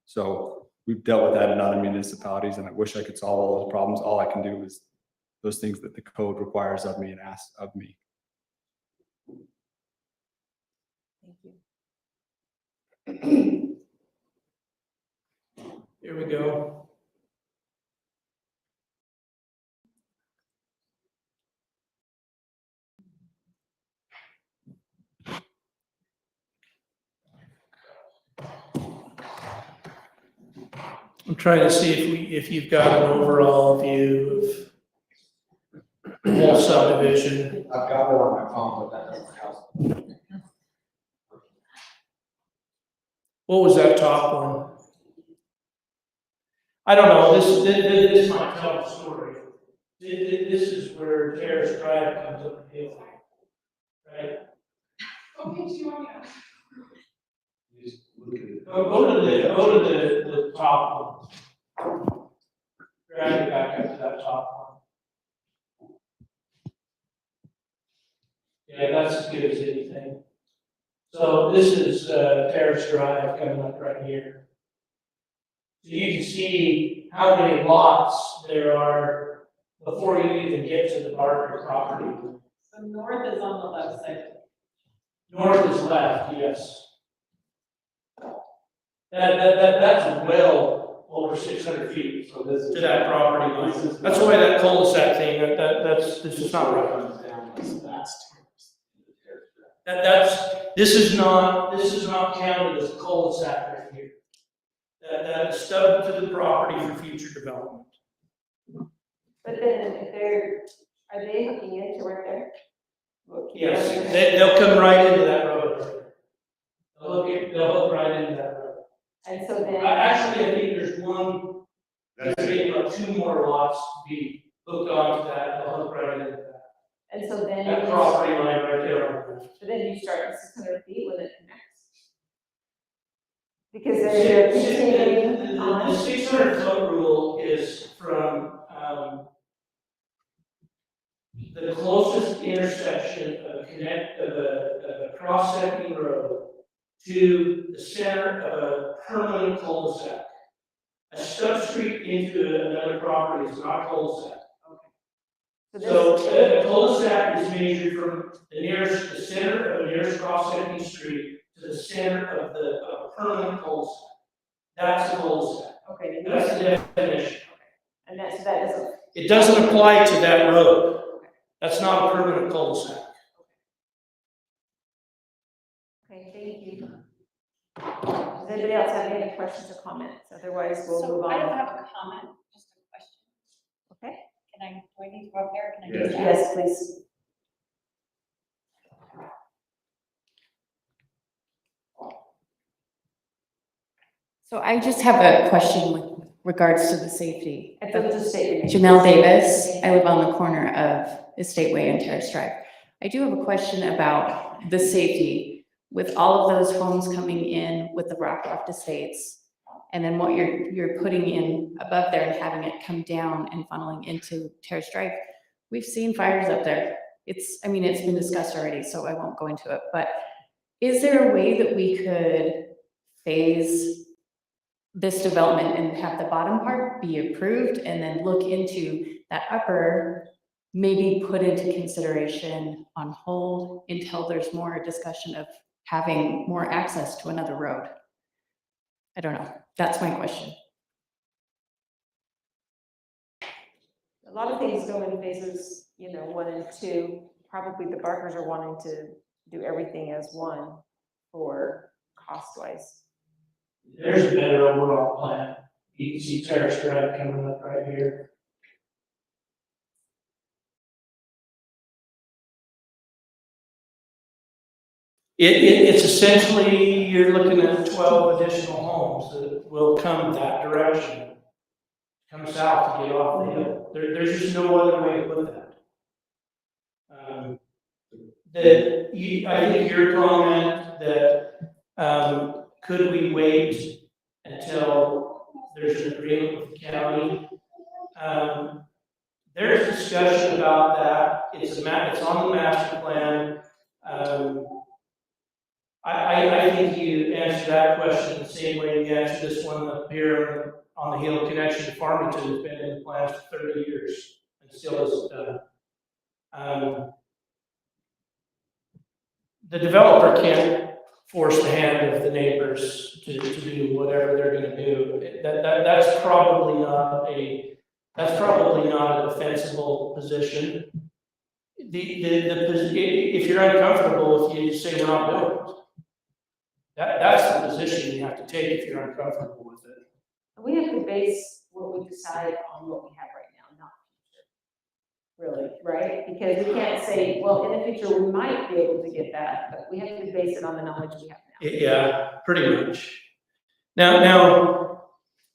So we've dealt with that in other municipalities, and I wish I could solve all those problems. All I can do is those things that the code requires of me and asks of me. Thank you. Here we go. I'm trying to see if you've got an overall view of the whole subdivision. I've got it on my phone, but that doesn't help. What was that top one? I don't know, this might tell the story. This is where Terrace Drive comes up the hill, right? Okay, do you want me Go to the top one. Drag it back up to that top one. Yeah, that's as good as anything. So this is Terrace Drive coming up right here. So you can see how many lots there are before you even get to the Barker property. So north is on the left side. North is left, yes. That's well over 600 feet to that property line. That's why that cul-de-sac thing, that's just not right. This is not counted as a cul-de-sac right here. That is stubbed to the property for future development. But then if are they hooking into right there? Yes, they'll come right into that road. They'll hook right into that road. And so then. Actually, I think there's maybe about 2 more lots to be hooked onto that, they'll hook right into that. And so then. That property line right there. But then you start at 600 feet when it connects. Because they're continuing The on. 600-foot rule is from, the closest intersection of a cross-secting road to the center of a permanent cul-de-sac. A stub street into another property is not a cul-de-sac. So a cul-de-sac is measured from the center of the nearest cross-secting street to the center of a permanent cul-de-sac. That's a cul-de-sac. Okay. That's the definition. And that doesn't. It doesn't apply to that road. That's not a permanent cul-de-sac. Okay, thank you. Does anybody else have any questions or comments? Otherwise, we'll move So I don't on. have a comment, just a question. Okay. Do I need to go up there? Can I Yes. just ask? Yes, please. So I just have a question with regards to the safety. If you'll just state your name. Janelle Davis, I live on the corner of Estate Way and Terrace Drive. I do have a question about the safety with all of those homes coming in with the Rockcroft Estates. And then what you're putting in above there and having it come down and funneling into Terrace Drive. We've seen fires up there. It's been discussed already, so I won't go into it, but is there a way that we could phase this development and have the bottom part be approved and then look into that upper, maybe put into consideration on hold until there's more discussion of having more access to another road? I don't know. That's my question. A lot of things go in phases, 1 and 2. Probably the Barkers are wanting to do everything as one for cost-wise. There's a better overall plan. You can see Terrace Drive coming up right here. It's essentially, you're looking at 12 additional homes that will come that direction. Come south to get off the hill. There's just no other way to put that. I think your comment that, could we wait until there's an agreement with the county? There's discussion about that. It's on the master plan. I think you answered that question the same way you answered this one up here on the hill connection to Farmington. Has been in the plans for 30 years and still isn't done. The developer can't force the hand of the neighbors to do whatever they're going to do. That's probably not a defensible position. If you're uncomfortable, if you say we're not doing it, that's the position you have to take if you're uncomfortable with it. We have to base what we decide on what we have right now, not future. Really, right? Because we can't say, well, in the future, we might be able to get that, but we have to base it on the knowledge we have now. Yeah, pretty much. Now,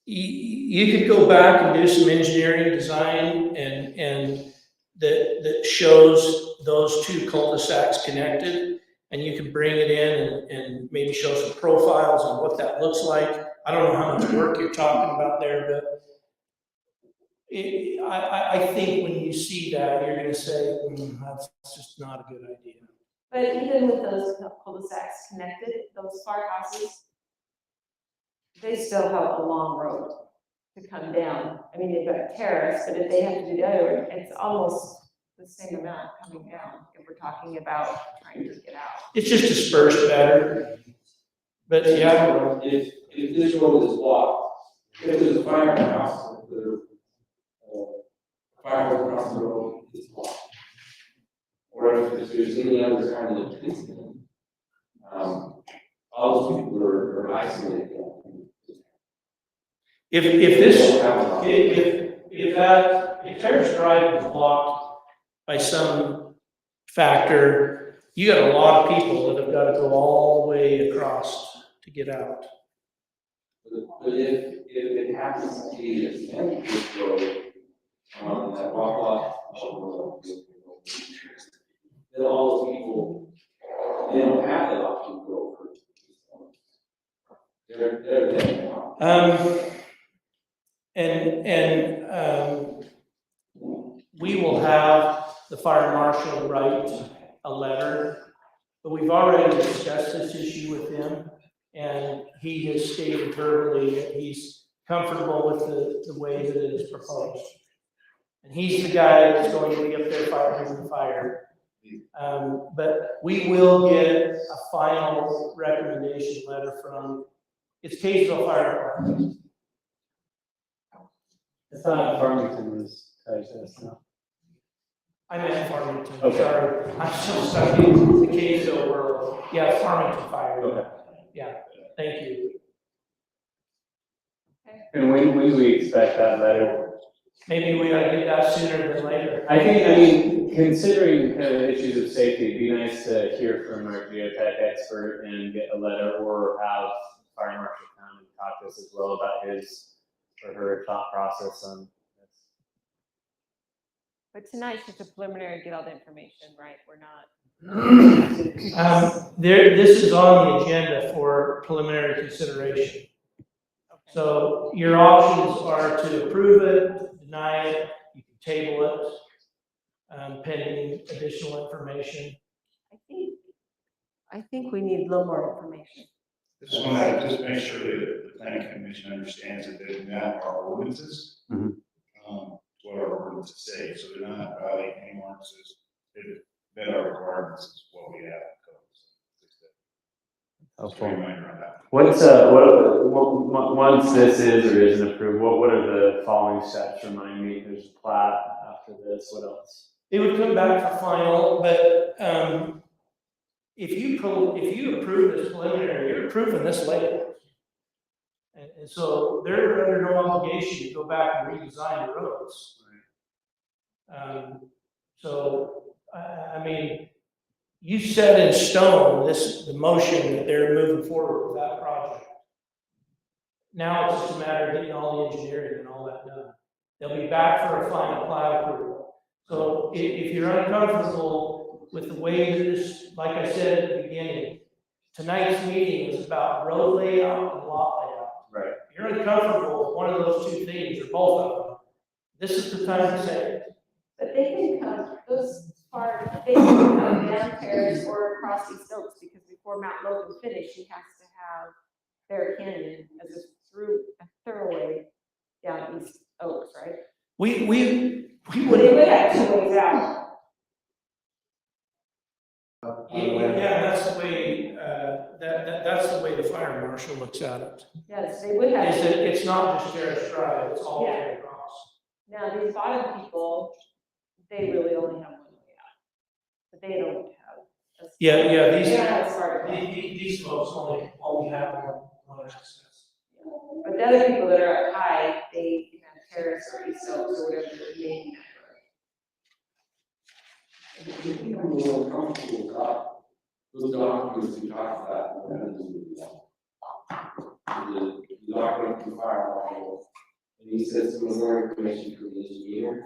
you could go back and do some engineering design and that shows those 2 cul-de-sacs connected, and you can bring it in and maybe show some profiles on what that looks like. I don't know how much work you're talking about there, but I think when you see that, you're gonna say, that's just not a good idea. But even with those cul-de-sacs connected, those far houses, they still have a long road to come down. I mean, they've got terrace, but if they have to do the other one, it's almost the same amount coming down if we're talking about trying to get out. It's just dispersed better. But yeah, If this road is blocked, if there's a firehouse, if there's a fire across the road, it's blocked. Or if there's any other kind of incident, all those people are isolated. if Terrace Drive is blocked by some factor, you got a lot of people that have got to go all the way across to get out. But if it happens to be a this road, that walk off, then all those people, they don't have that option to go over. They're there now. We will have the fire marshal write a letter, but we've already discussed this issue with him, and he has stated verbally that he's comfortable with the way that it is proposed. And he's the guy that's going to be up there fighting the fire. But we will get a final recommendation letter from, it's Kaysville Fire Department. I thought Farmington was tied to us, no? I meant Farmington, Okay. sorry. I'm so stuck in the Kaysville world. Yeah, Farmington Fire. Okay. Yeah, thank you. And when do we expect that letter? Maybe we ought to get that sooner than later. I mean, considering kind of issues of safety, it'd be nice to hear from our geotech expert and get a letter, or have fire marshal come and talk to us as well about his or her thought process on this. But tonight's just a preliminary, get all the information, right? We're not. This is on the agenda for preliminary consideration. So your options are to approve it, deny it, you can table it, pending additional information. I think we need a little more information. Just want to just make sure that the planning commission understands that they've met our ordinances. Mhm. What our ordinances say, so they're not violating any ordinances. They've met our requirements, is what we have in code. Just a reminder on that. What's, once this is or isn't approved, what are the following steps? Remind me, there's a plat after this, what else? It would come back for final, but, if you approve this preliminary, you're approving this later. And so they're under no obligation to go back and redesign the roads. So, I mean, you set in stone the motion that they're moving forward with that project. Now it's just a matter of getting all the engineering and all that done. They'll be back for a final plat approval. So if you're uncomfortable with the way that this, like I said at the beginning, tonight's meeting is about road layout and lot layout. Right. If you're uncomfortable with one of those two things, or both of them, this is the time to say it. But they can come, they can come down Terrace or across East Oaks, because before Mount Logan finish, he has to have Bear Canyon as a thoroughway down East Oaks, right? We They would. would have two ways out. Yeah, that's the way, that's the way the fire marshal looks at it. Yes, they would have. Is that it's not just Terrace Drive, it's all the way across. Now, these bottom people, they really only have one way out. But they don't have. Yeah, They don't have a starter. these folks only have one access. But the other people that are up high, they can have Terrace or East Oaks or whatever the name. I'm a little comfortable with that. Those documents you talked about, the document from the fire marshal, and he says some more information from the engineer.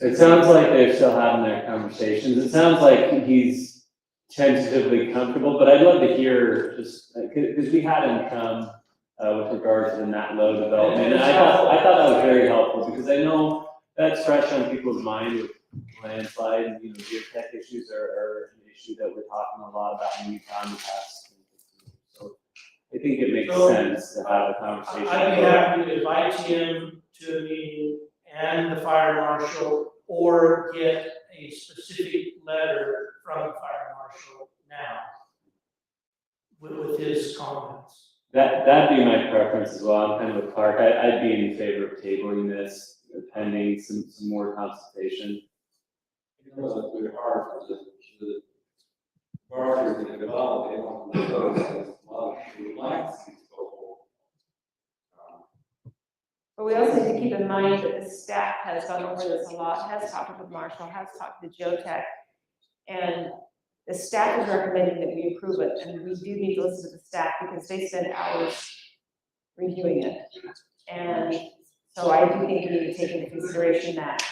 It sounds like they're still having their conversations. It sounds like he's tentatively comfortable, but I'd love to hear just, because we had him come with regard to the Nat Low development. And I thought that was very helpful, because I know that's fresh on people's mind with landslide, and, geotech issues are an issue that we're talking a lot about in Utah in the past. So think it makes So, sense to have a conversation. I'd be happy to invite him to a meeting and the fire marshal, or get a specific letter from the fire marshal now with his comments. That'd be my preference as well. I'm kind of with Clark. I'd be in favor of tabling this pending some more consultation. You know, it's really hard for the marketers to develop, they want to those, a lot of people like to see it go forward. But we also need to keep in mind that the staff has gone over this a lot, has talked with Marshall, has talked to Geotech. And the staff is recommending that we approve it, and we do need to listen to the staff because they spend hours reviewing it. And so I do think we need to take into consideration that.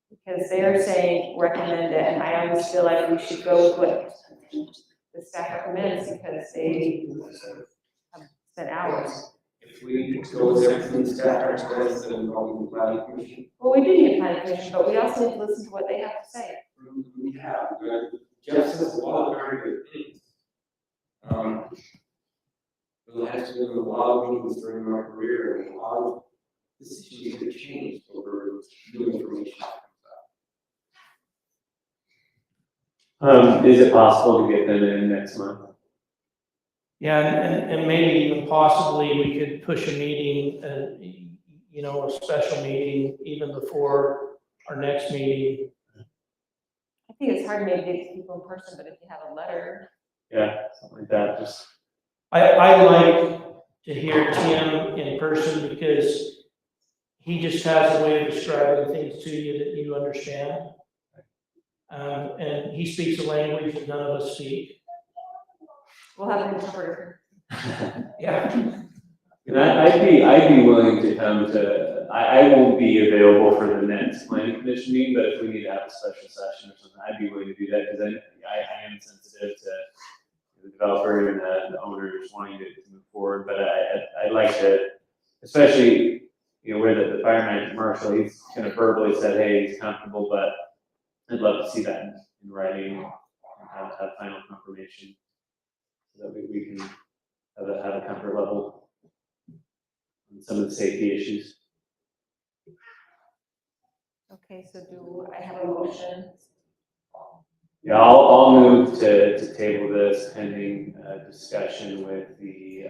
Because they're saying recommend it, and I always feel like we should go with what the staff recommends because they have spent hours. If we go with everything the staff recommends, then probably the planning commission. Well, we do need a planning commission, but we also need to listen to what they have to say. We have, Jeff says a lot of very good things. But has been a lot of meetings during my career, and a lot of decisions have changed over new information. Is it possible to get them in next month? Yeah, and maybe even possibly we could push a meeting, you know, a special meeting even before our next meeting. I think it's hard maybe to get people in person, but if you have a letter. Yeah, something like that, just. I like to hear Tim in person because he just has a way of describing things to you that you understand. And he speaks a language that none of us speak. We'll have an interpreter. Yeah. And I'd be willing to come to, I won't be available for the next planning commission meeting, but if we need to have a special session or something, I'd be willing to do that, because I am sensitive to the developer and the owners wanting to move forward, but I'd like to, especially, you know, where the fire marshal, he's kind of verbally said, hey, he's comfortable, but I'd love to see that in writing and have final confirmation so that we can have a comfort level on some of the safety issues. Okay, so do I have a motion? Yeah, I'll move to table this pending discussion with the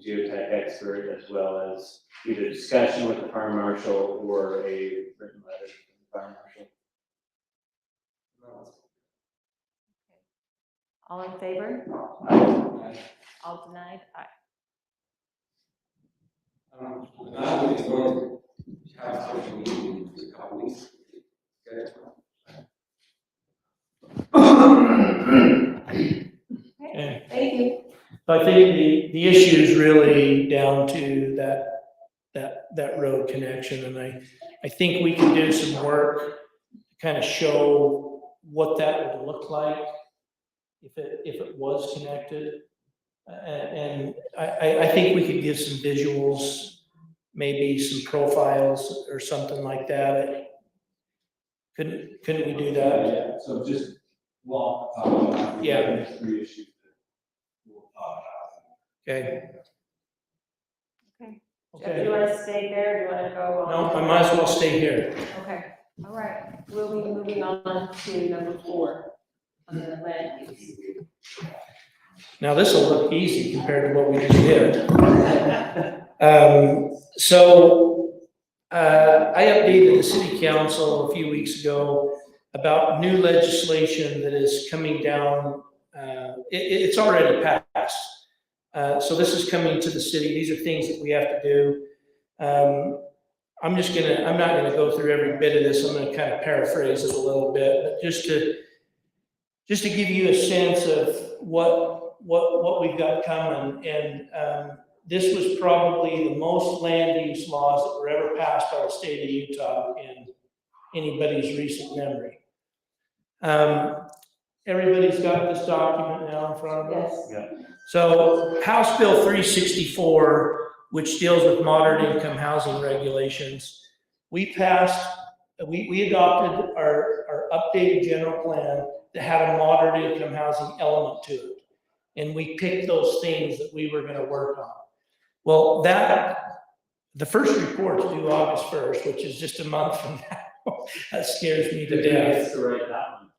geotech expert, as well as either discussion with the fire marshal or a written letter from the fire marshal. All in favor? All denied? Aye. Now we can go to have a special meeting in a couple weeks. Okay. Okay. Thank you. I think the issue is really down to that road connection, and I think we can do some work to kind of show what that would look like if it was connected. And I think we could give some visuals, maybe some profiles or something like that. Couldn't we do that? Yeah, so just, well, Yeah. there's 3 issues that we'll talk about. Okay. Okay. Jeff, do you want to stay there? Do you want to go on? No, I might as well stay here. Okay, all right. We'll be moving on to number 4 on the land use. Now, this will look easy compared to what we just did. I updated the city council a few weeks ago about new legislation that is coming down. It's already passed. So this is coming to the city. These are things that we have to do. I'm not gonna go through every bit of this. I'm gonna kind of paraphrase it a little bit, but just to give you a sense of what we've got coming. And this was probably the most land use laws that were ever passed by the state of Utah in anybody's recent memory. Everybody's got this document now in front of them? Yes. Yeah. So House Bill 364, which deals with moderate income housing regulations, we adopted our updated general plan that had a moderate income housing element to it. and we picked those things that we were gonna work on. Well, the first report's due August 1st, which is just a month from now. That scares me to death. To write that one.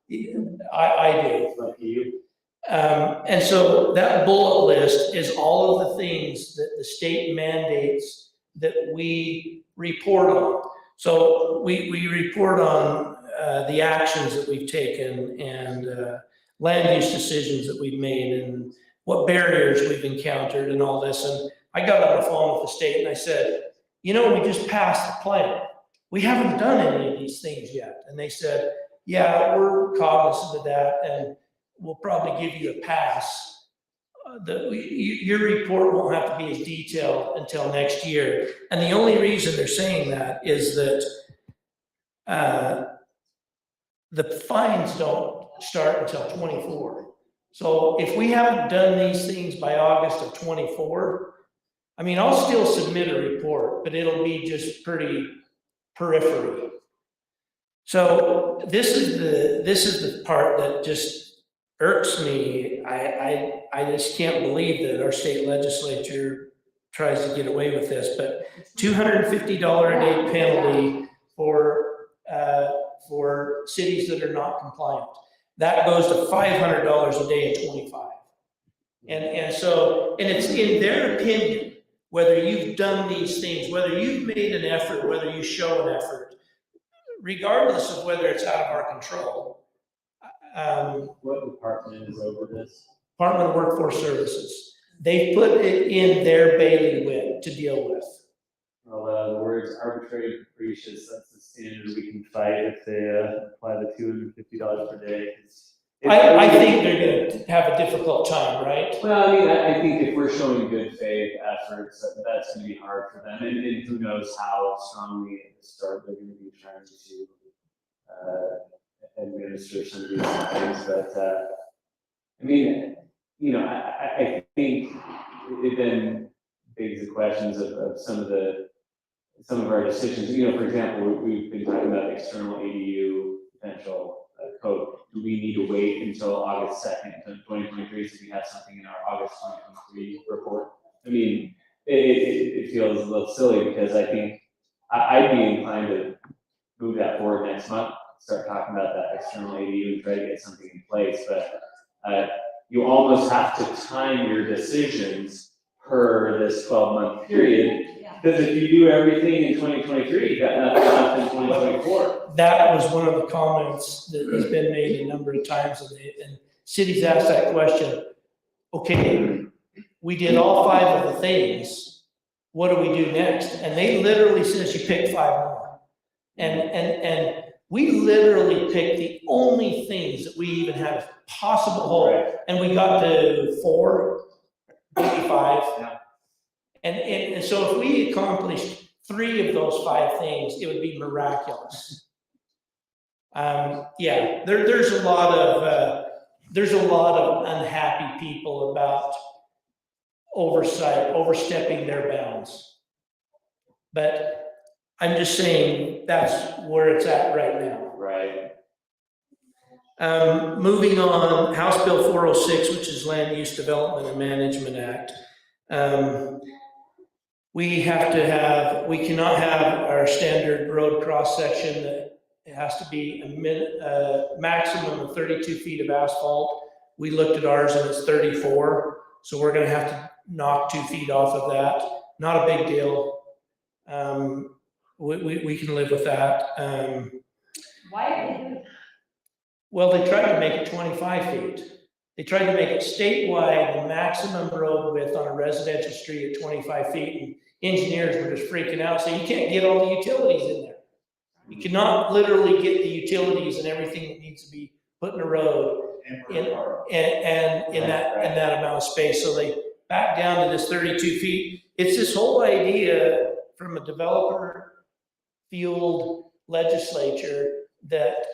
I do. Lucky you. And so that bullet list is all of the things that the state mandates that we report on. So we report on the actions that we've taken and land use decisions that we've made and what barriers we've encountered and all this. And I got on the phone with the state and I said, you know, we just passed the plan. We haven't done any of these things yet. And they said, yeah, we're cognizant of that and we'll probably give you a pass. Your report won't have to be as detailed until next year. And the only reason they're saying that is that the fines don't start until 24. So if we haven't done these things by August of 24, I mean, I'll still submit a report, but it'll be just pretty periphery. So this is the part that just irks me. I just can't believe that our state legislature tries to get away with this, but $250 a day penalty for cities that are not compliant. That goes to $500 a day in 25. And it's in their opinion, whether you've done these things, whether you've made an effort, whether you show an effort, regardless of whether it's out of our control. What department is over this? Department of Workforce Services. They put it in their bailiwick to deal with. Well, the words arbitrary and capricious, that's the standard we can fight if they apply the $250 per day. I think they're gonna have a difficult time, right? Well, I mean, I think if we're showing good faith efforts, that's gonna be hard for them, and who knows how strongly at the start they're gonna be trying to administer some of these things, but I mean, you know, I think it then begs the questions of some of our decisions. You know, for example, we've been talking about external ADU potential code. Do we need to wait until August 2nd, 2023, so we have something in our August 2023 report? I mean, it feels a little silly because I think I'd be inclined to move that forward next month, start talking about that external ADU and try to get something in place. But you almost have to time your decisions per this 12-month period. Because if you do everything in 2023, you got nothing left in 2024. That was one of the comments that has been made a number of times, and cities asked that question. Okay, we did all 5 of the things. What do we do next? And they literally says you pick 5 more. And we literally picked the only things that we even had a possible hope. Right. And we got to 4, maybe 5. Yeah. And so if we accomplished 3 of those 5 things, it would be miraculous. Yeah, there's a lot of unhappy people about overstepping their bounds. But I'm just saying that's where it's at right now. Right. Moving on, House Bill 406, which is Land Use Development and Management Act. We cannot have our standard road cross section that it has to be a maximum of 32 feet of asphalt. We looked at ours and it's 34. So we're gonna have to knock 2 feet off of that. Not a big deal. We can live with that. Why did they do it? Well, they tried to make it 25 feet. They tried to make it statewide, the maximum road width on a residential street at 25 feet. And engineers were just freaking out, saying you can't get all the utilities in there. You cannot literally get the utilities and everything that needs to be put in a road in that amount of space. So they backed down to this 32 feet. It's this whole idea from a developer fueled legislature that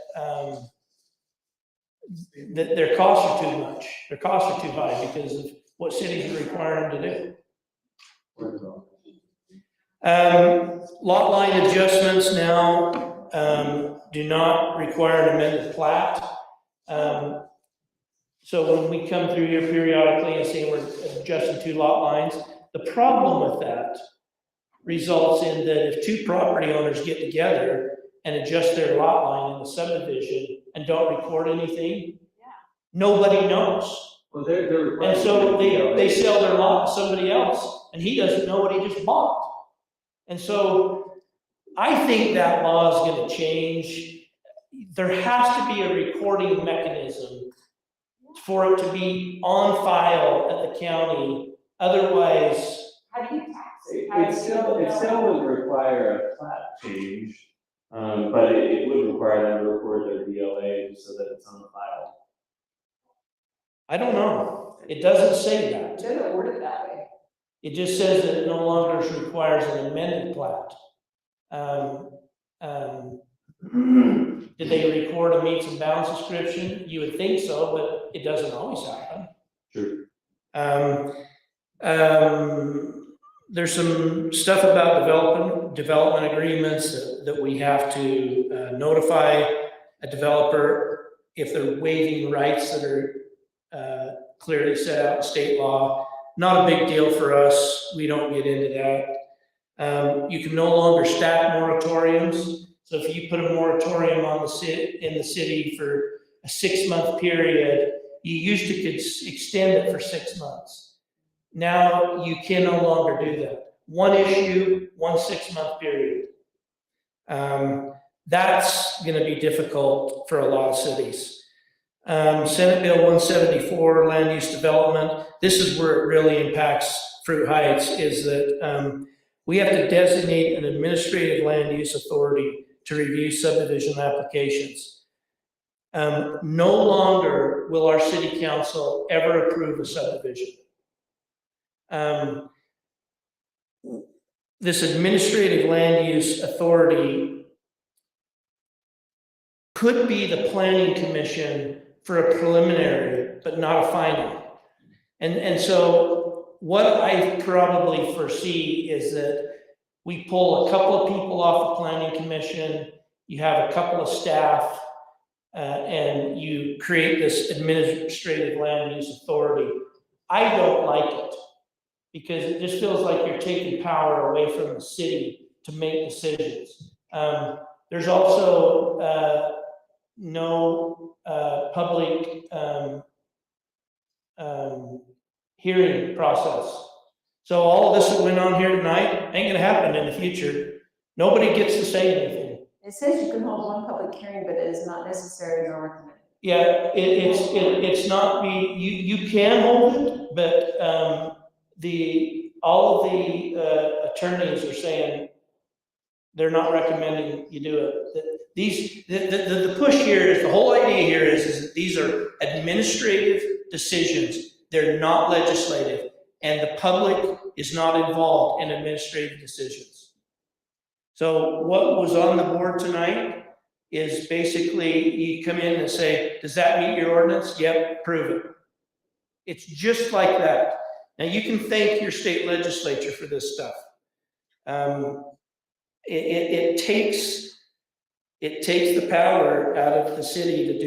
that their costs are too much. Their costs are too high because of what cities are requiring them to do. Lot line adjustments now do not require an amended plat. So when we come through here periodically and say we're adjusting 2 lot lines, the problem with that results in that if 2 property owners get together and adjust their lot line in the subdivision and don't record anything, nobody knows. Well, they're. And so they sell their lot to somebody else, and he doesn't know what he just bought. And so I think that law is gonna change. There has to be a recording mechanism for it to be on file at the county, otherwise. How do you tax it? It still would require a plat change, but it would require them to record their DLA just so that it's on the file. I don't know, it doesn't say that. It doesn't word it that way. It just says that it no longer requires an amended plat. Did they record a meets and bounds description? You would think so, but it doesn't always happen. Sure. There's some stuff about development agreements that we have to notify a developer if they're waiving rights that are clearly set out in state law. Not a big deal for us. We don't get into that. You can no longer stack moratoriums. So if you put a moratorium on in the city for a 6-month period, you used to could extend it for 6 months. Now you can no longer do that. 1 issue, 1 6-month period. That's going to be difficult for a lot of cities. Senate Bill 174, land use development. This is where it really impacts Fruit Heights, is that we have to designate an administrative land use authority to review subdivision applications. No longer will our city council ever approve a subdivision. This administrative land use authority could be the planning commission for a preliminary, but not a final. And so what I probably foresee is that we pull a couple of people off the planning commission, you have a couple of staff, and you create this administrative land use authority. I don't like it because it just feels like you're taking power away from the city to make decisions. There's also no public hearing process. So all of this that went on here tonight ain't gonna happen in the future. Nobody gets to say anything. It says you can hold 1 public hearing, but it is not necessary nor recommended. Yeah, it's not, you can hold it, but all of the attorneys are saying they're not recommending you do it. The push here is, the whole idea here is that these are administrative decisions. They're not legislative, and the public is not involved in administrative decisions. So what was on the board tonight is basically you come in and say, does that meet your ordinance? Yep, prove it. It's just like that. Now you can thank your state legislature for this stuff. It takes the power out of the city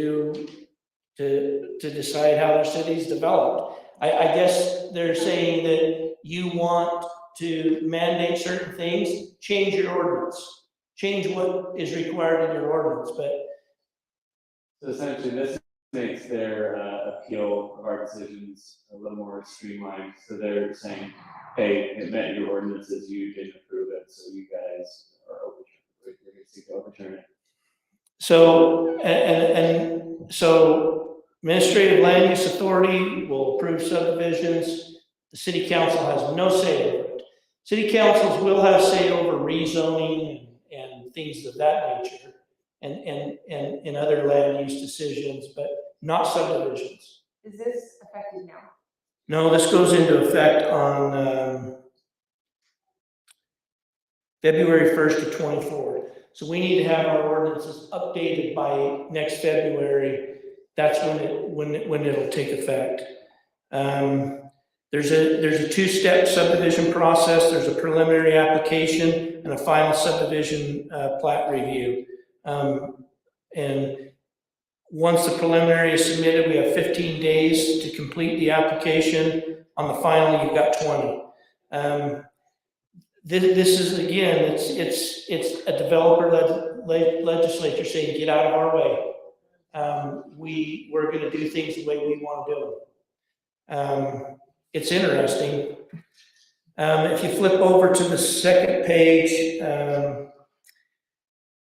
to decide how their city's developed. I guess they're saying that you want to mandate certain things, change your ordinance, change what is required in your ordinance, but. So essentially, this makes their appeal of our decisions a little more streamlined. So they're saying, hey, it met your ordinances, you didn't approve it, so you guys are overturn it. So, so administrative land use authority will approve subdivisions. The city council has no say over it. City councils will have say over rezoning and things of that nature and other land use decisions, but not subdivisions. Is this effective now? No, this goes into effect on February 1st of 24. So we need to have our ordinances updated by next February. That's when it'll take effect. There's a 2-step subdivision process. There's a preliminary application and a final subdivision plat review. And Once the preliminary is submitted, we have 15 days to complete the application. On the final, you've got 20. This is, again, it's a developer legislature saying, get out of our way. We're gonna do things the way we want to do them. It's interesting. If you flip over to the second page,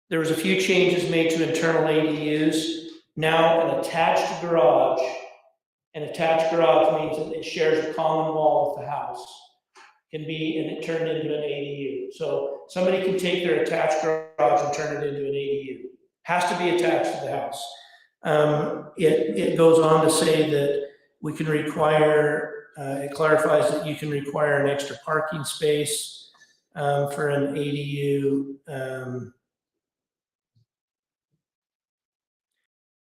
there was a few changes made to internal ADUs. Now an attached garage means that it shares a common wall with the house. Can be, and it turned into an ADU. So somebody can take their attached garage and turn it into an ADU. Has to be attached to the house. It goes on to say that we can require, it clarifies that you can require an extra parking space for an ADU.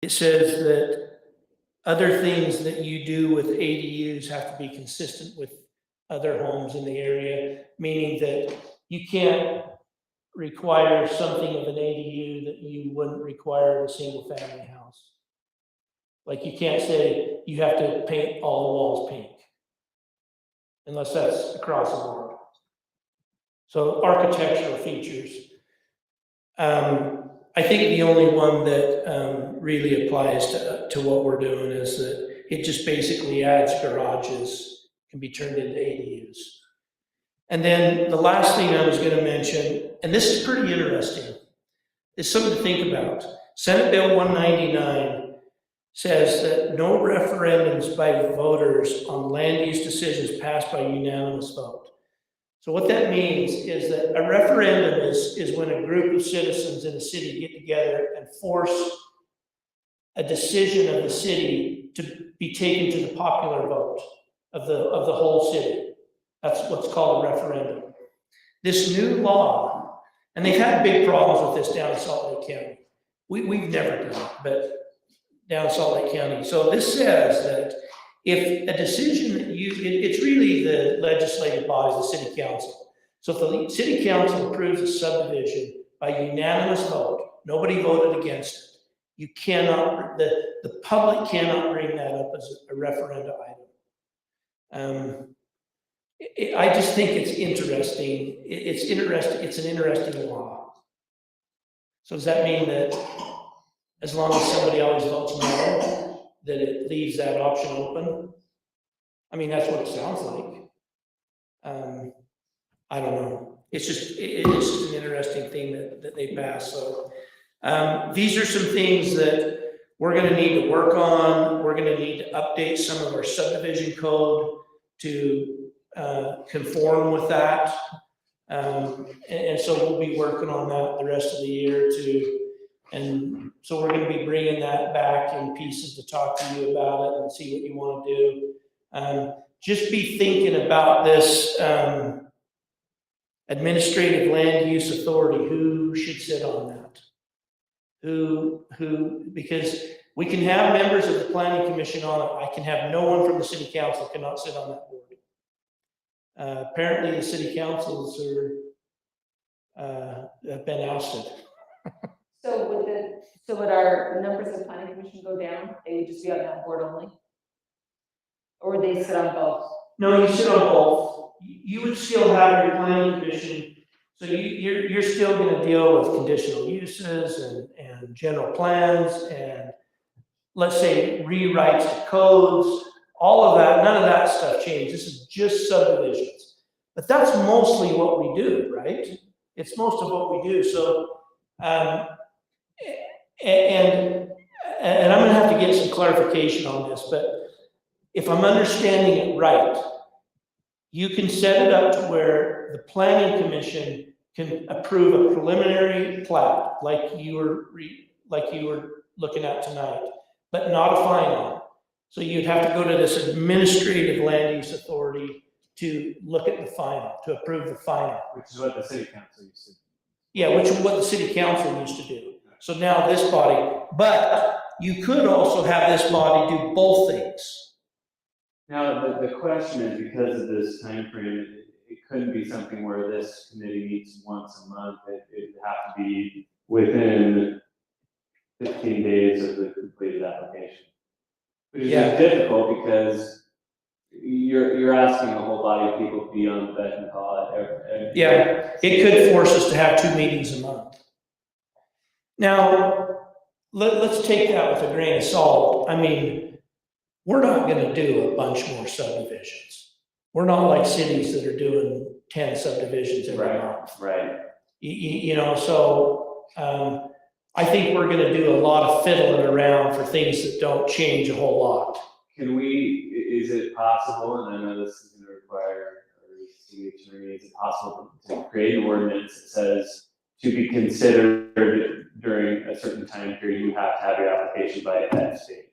It says that other things that you do with ADUs have to be consistent with other homes in the area, meaning that you can't require something of an ADU that you wouldn't require of a single family house. Like you can't say you have to paint all the walls pink, unless that's across the board. So architectural features. I think the only one that really applies to what we're doing is that it just basically adds garages, can be turned into ADUs. And then the last thing I was going to mention, and this is pretty interesting, is something to think about. Senate Bill 199 says that no referendums by voters on land use decisions passed by unanimous vote. So what that means is that a referendum is when a group of citizens in a city get together and force a decision of the city to be taken to the popular vote of the whole city. That's what's called a referendum. This new law, and they've had big problems with this down in Salt Lake County. We've never done it, but down in Salt Lake County. So this says that if a decision that it's really the legislative body, the city council. So if the city council approves a subdivision by unanimous vote, nobody voted against it, you cannot, the public cannot bring that up as a referenda item. I just think it's interesting. It's an interesting law. So does that mean that as long as somebody always votes no, that it leaves that option open? I mean, that's what it sounds like. I don't know. It's just an interesting thing that they passed. So these are some things that we're going to need to work on. We're going to need to update some of our subdivision code to conform with that. And so we'll be working on that the rest of the year too. And so we're going to be bringing that back in pieces to talk to you about it and see what you want to do. Just be thinking about this administrative land use authority. Who should sit on that? Because we can have members of the planning commission on it. I can have no one from the city council cannot sit on that board. Apparently the city councils have been ousted. So would our numbers of planning commission go down? They would just be on that board only? Or would they sit on both? No, you sit on both. You would still have your planning commission. So you're still going to deal with conditional uses and general plans and let's say rewrites to codes, all of that, none of that stuff changed. This is just subdivisions. But that's mostly what we do, right? It's most of what we do. So, and I'm going to have to get some clarification on this, but if I'm understanding it right, you can set it up to where the planning commission can approve a preliminary plat like you were looking at tonight, but not a final. So you'd have to go to this administrative land use authority to look at the final, to approve the final. Which is what the city council used to do. Yeah, which is what the city council used to do. So now this body, but you could also have this body do both things. Now, the question is, because of this timeframe, it couldn't be something where this committee meets once a month. It'd have to be within 15 days of the completed application. Which is Yeah. difficult because you're asking a whole body of people to be on the beck and call it. Yeah, it could force us to have 2 meetings a month. Now, let's take that with a grain of salt. I mean, we're not gonna do a bunch more subdivisions. We're not like cities that are doing 10 subdivisions every month. Right. You know, so, I think we're gonna do a lot of fiddling around for things that don't change a whole lot. Can we, is it possible, and I know this is gonna require our city attorney, is it possible to create an ordinance that says to be considered during a certain time period, you have to have your application by X date?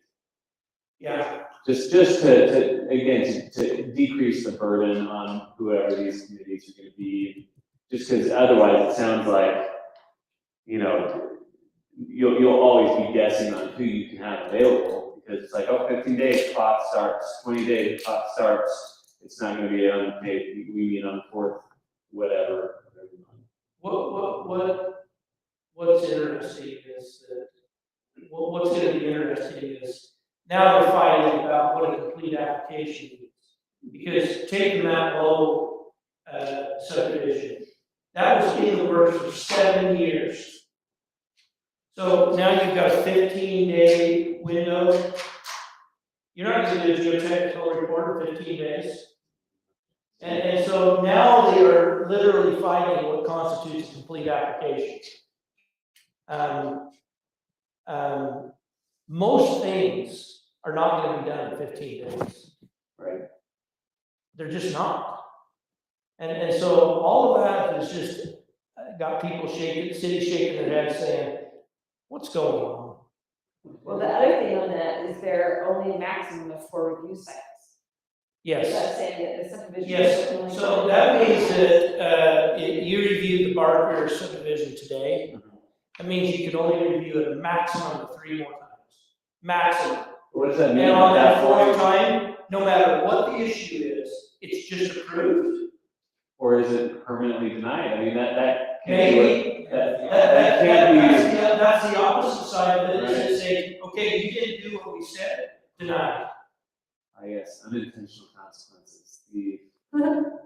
Yeah. Just to again, to decrease the burden on whoever these committees are gonna be, just because otherwise it sounds like, you know, you'll always be guessing on who you can have available, because it's like, oh, 15 days, clock starts, 20 days, clock starts, it's not gonna be on, hey, we meet on the 4th, whatever. What's interesting is that, what's gonna be interesting is, now they're fighting about what a complete application means. Because take the Mount Low, subdivision, that was in the works for 7 years. So now you've got a 15-day window. You're not gonna do a geotechnical report in 15 days. And so now they are literally fighting what constitutes a complete application. Most things are not gonna be done in 15 days. Right. They're just not. And so all of that has just got people shaking, cities shaking their heads saying, what's going on? Well, the other thing on that is there are only a maximum of 4 review cycles. Yes. That's saying that the subdivision. Yes, so that means that, you reviewed the Barker subdivision today. That means you could only review it a maximum of 3 more times. Maximum. What does that mean? And on that 4th time, no matter what the issue is, it's just approved. Or is it permanently denied? I mean, that can't Maybe. be, that can't be. That's the opposite side of it, is Right. to say, okay, you didn't do what we said, deny. I guess, unintentional consequences, the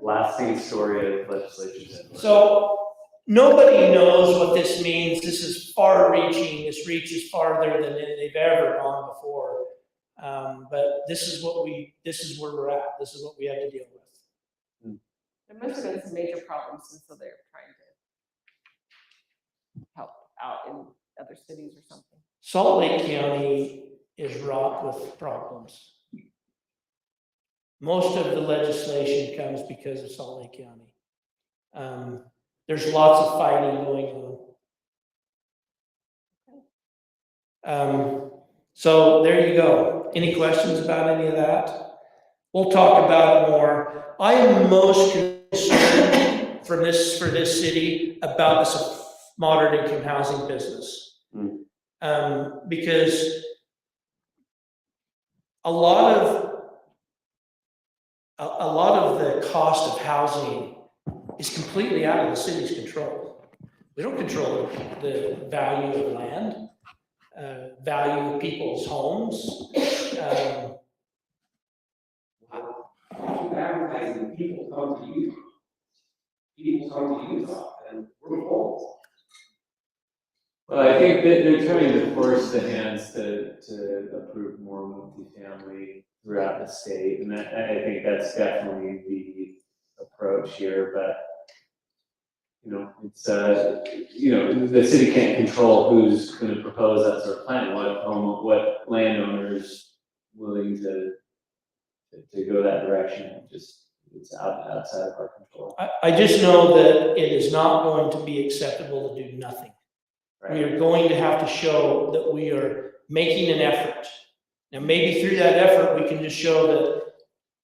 lasting story of legislation. So, nobody knows what this means, this is far reaching, this reaches farther than they've ever gone before. But this is where we're at, this is what we have to deal with. There must have been some major problems, and so they're trying to help out in other cities or something. Salt Lake County is wrought with problems. Most of the legislation comes because of Salt Lake County. There's lots of fighting going on. So there you go. Any questions about any of that? We'll talk about it more. I am most concerned for this city about this moderate income housing business. Because a lot of the cost of housing is completely out of the city's control. We don't control the value of land, value of people's homes. Advertising, people come to Utah. People come to Utah, and we're full. Well, I think that they're trying to force the hands to approve more multifamily throughout the state, and I think that's definitely the approach here, but you know, it's you know, the city can't control who's gonna propose that sort of plan, what landowners willing to go that direction, just, it's outside of our control. I just know that it is not going to be acceptable to do nothing. Right. We are going to have to show that we are making an effort. Now, maybe through that effort, we can just show that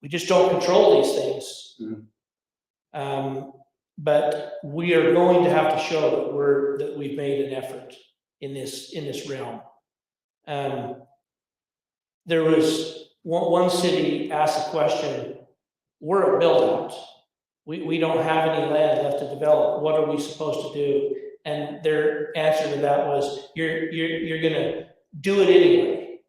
we just don't control these things. But we are going to have to show that we've made an effort in this realm. There was one city asked a question, we're a build out. We don't have any land left to develop. What are we supposed to do? And their answer to that was, you're gonna do it anyway.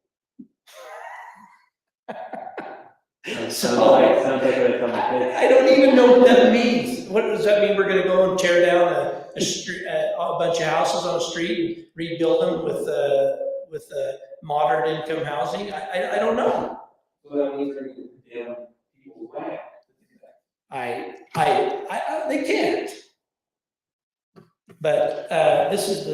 Sounds like what I tell my kids. I don't even know what that means. What does that mean? We're gonna go and tear down a street, a bunch of houses on a street and rebuild them with moderate income housing? I don't know. So that means they're gonna condemn people's land. They can't. But, this is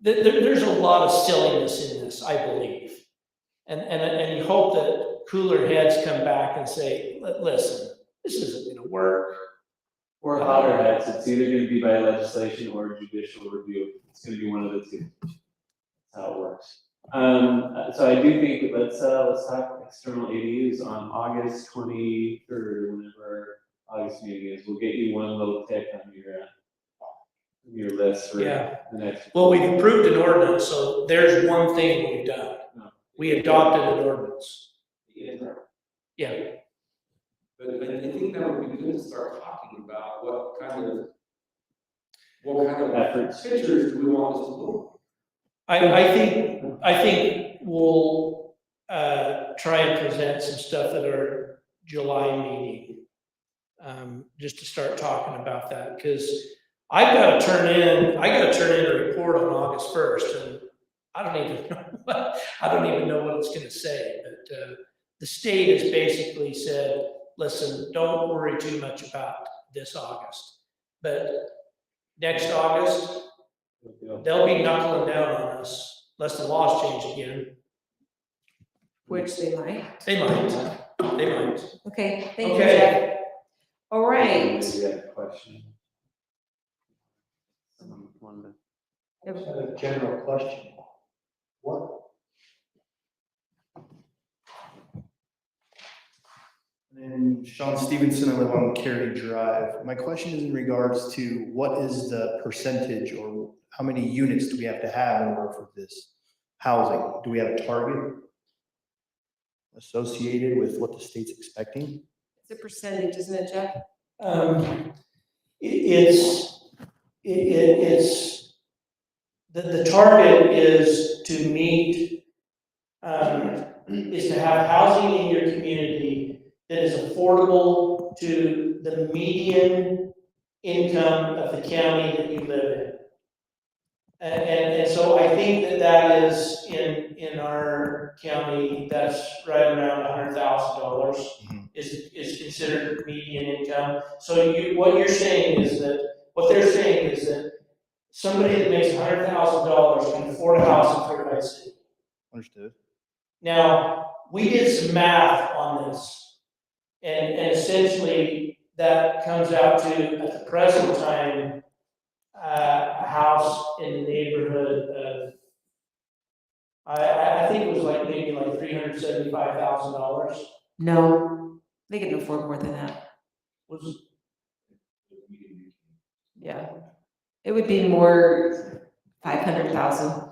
there's a lot of silliness in this, I believe. And you hope that cooler heads come back and say, listen, this isn't gonna work. Or hotter heads, it's either gonna be by legislation or judicial review, it's gonna be one of the two. That's how it works. So I do think, let's talk external ADUs on August 23rd, whenever August meeting is, we'll get you one little tick on your list for Yeah. the next. Well, we've approved an ordinance, so there's one thing we've done. We adopted an ordinance. Yeah. But I think that would be good to start talking about what kind of Efforts. pictures do we want this to look? I think we'll, try and present some stuff at our July meeting. Just to start talking about that, because I gotta turn in a report on August 1st, and I don't even know what it's gonna say, but, the state has basically said, listen, don't worry too much about this August. But next August, they'll be knuckling down on us, unless the laws change again. Which they might. They might. Okay, thank you, Okay. Jeff. All right. Maybe you had a question. Someone wanted to- A general question. What? And Sean Stevenson, I live on Cary Drive. My question is in regards to what is the percentage or how many units do we have to have in order for this housing? Do we have a target associated with what the state's expecting? It's a percentage, isn't it, Jeff? It's, the target is to meet, is to have housing in your community that is affordable to the median income of the county that you live in. And so I think that is in our county, that's right around $100,000 is considered median income. So what they're saying is that somebody that makes $100,000 can afford a house in Fairfield City. Understood. Now, we did some math on this, and essentially that comes out to, at the present time, a house in the neighborhood of, I think it was like maybe like $375,000. No, they can afford more than that. Was, Yeah. It would be more 500,000.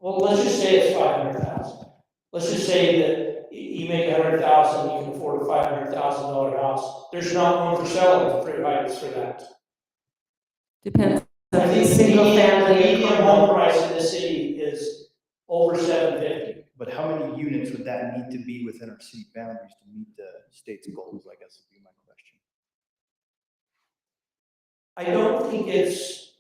well, let's just say it's 500,000. Let's just say that you make 100,000, you can afford a $500,000 house. There's not one for sale in Fair Heights for that. Depends I on the think single the family. median home price in the city is over $750,000. But how many units would that need to be within our city boundaries to meet the state's goals, I guess would be my question. I don't think it's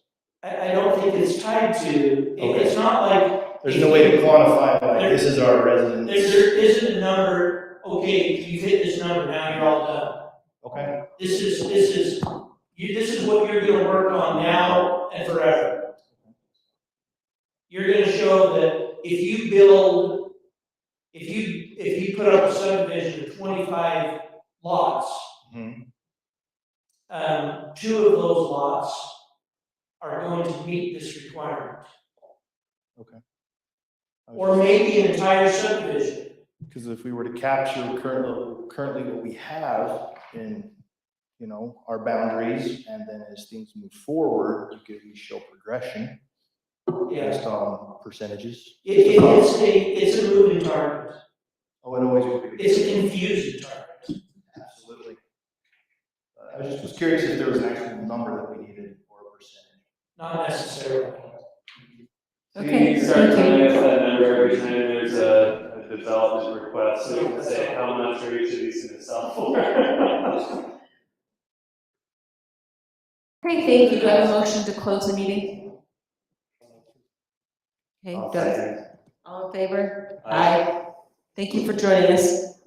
tied to, it's not like. There's no way to quantify, like, this is our residence. There isn't a number, okay, you've hit this number, now you're all done. Okay. This is what you're gonna work on now and forever. You're gonna show that if you put up a subdivision of 25 lots, Mhm. 2 of those lots are going to meet this requirement. Okay. Or maybe an entire subdivision. Because if we were to capture currently what we have in, our boundaries, and then as things move forward, we show progression based on percentages. It's a moving target. Oh, it always will be. It's a confusing target. Absolutely. I was just curious if there was an actual number that we needed or a percentage. Not necessarily. Okay, We start thank telling you. us that number every time there's a development request, so we can say how much are each of these gonna sell for. Okay, thank you. Do I have a motion to close the meeting? Okay, I'll Doug, second. all in favor? Aye. Thank you for joining us.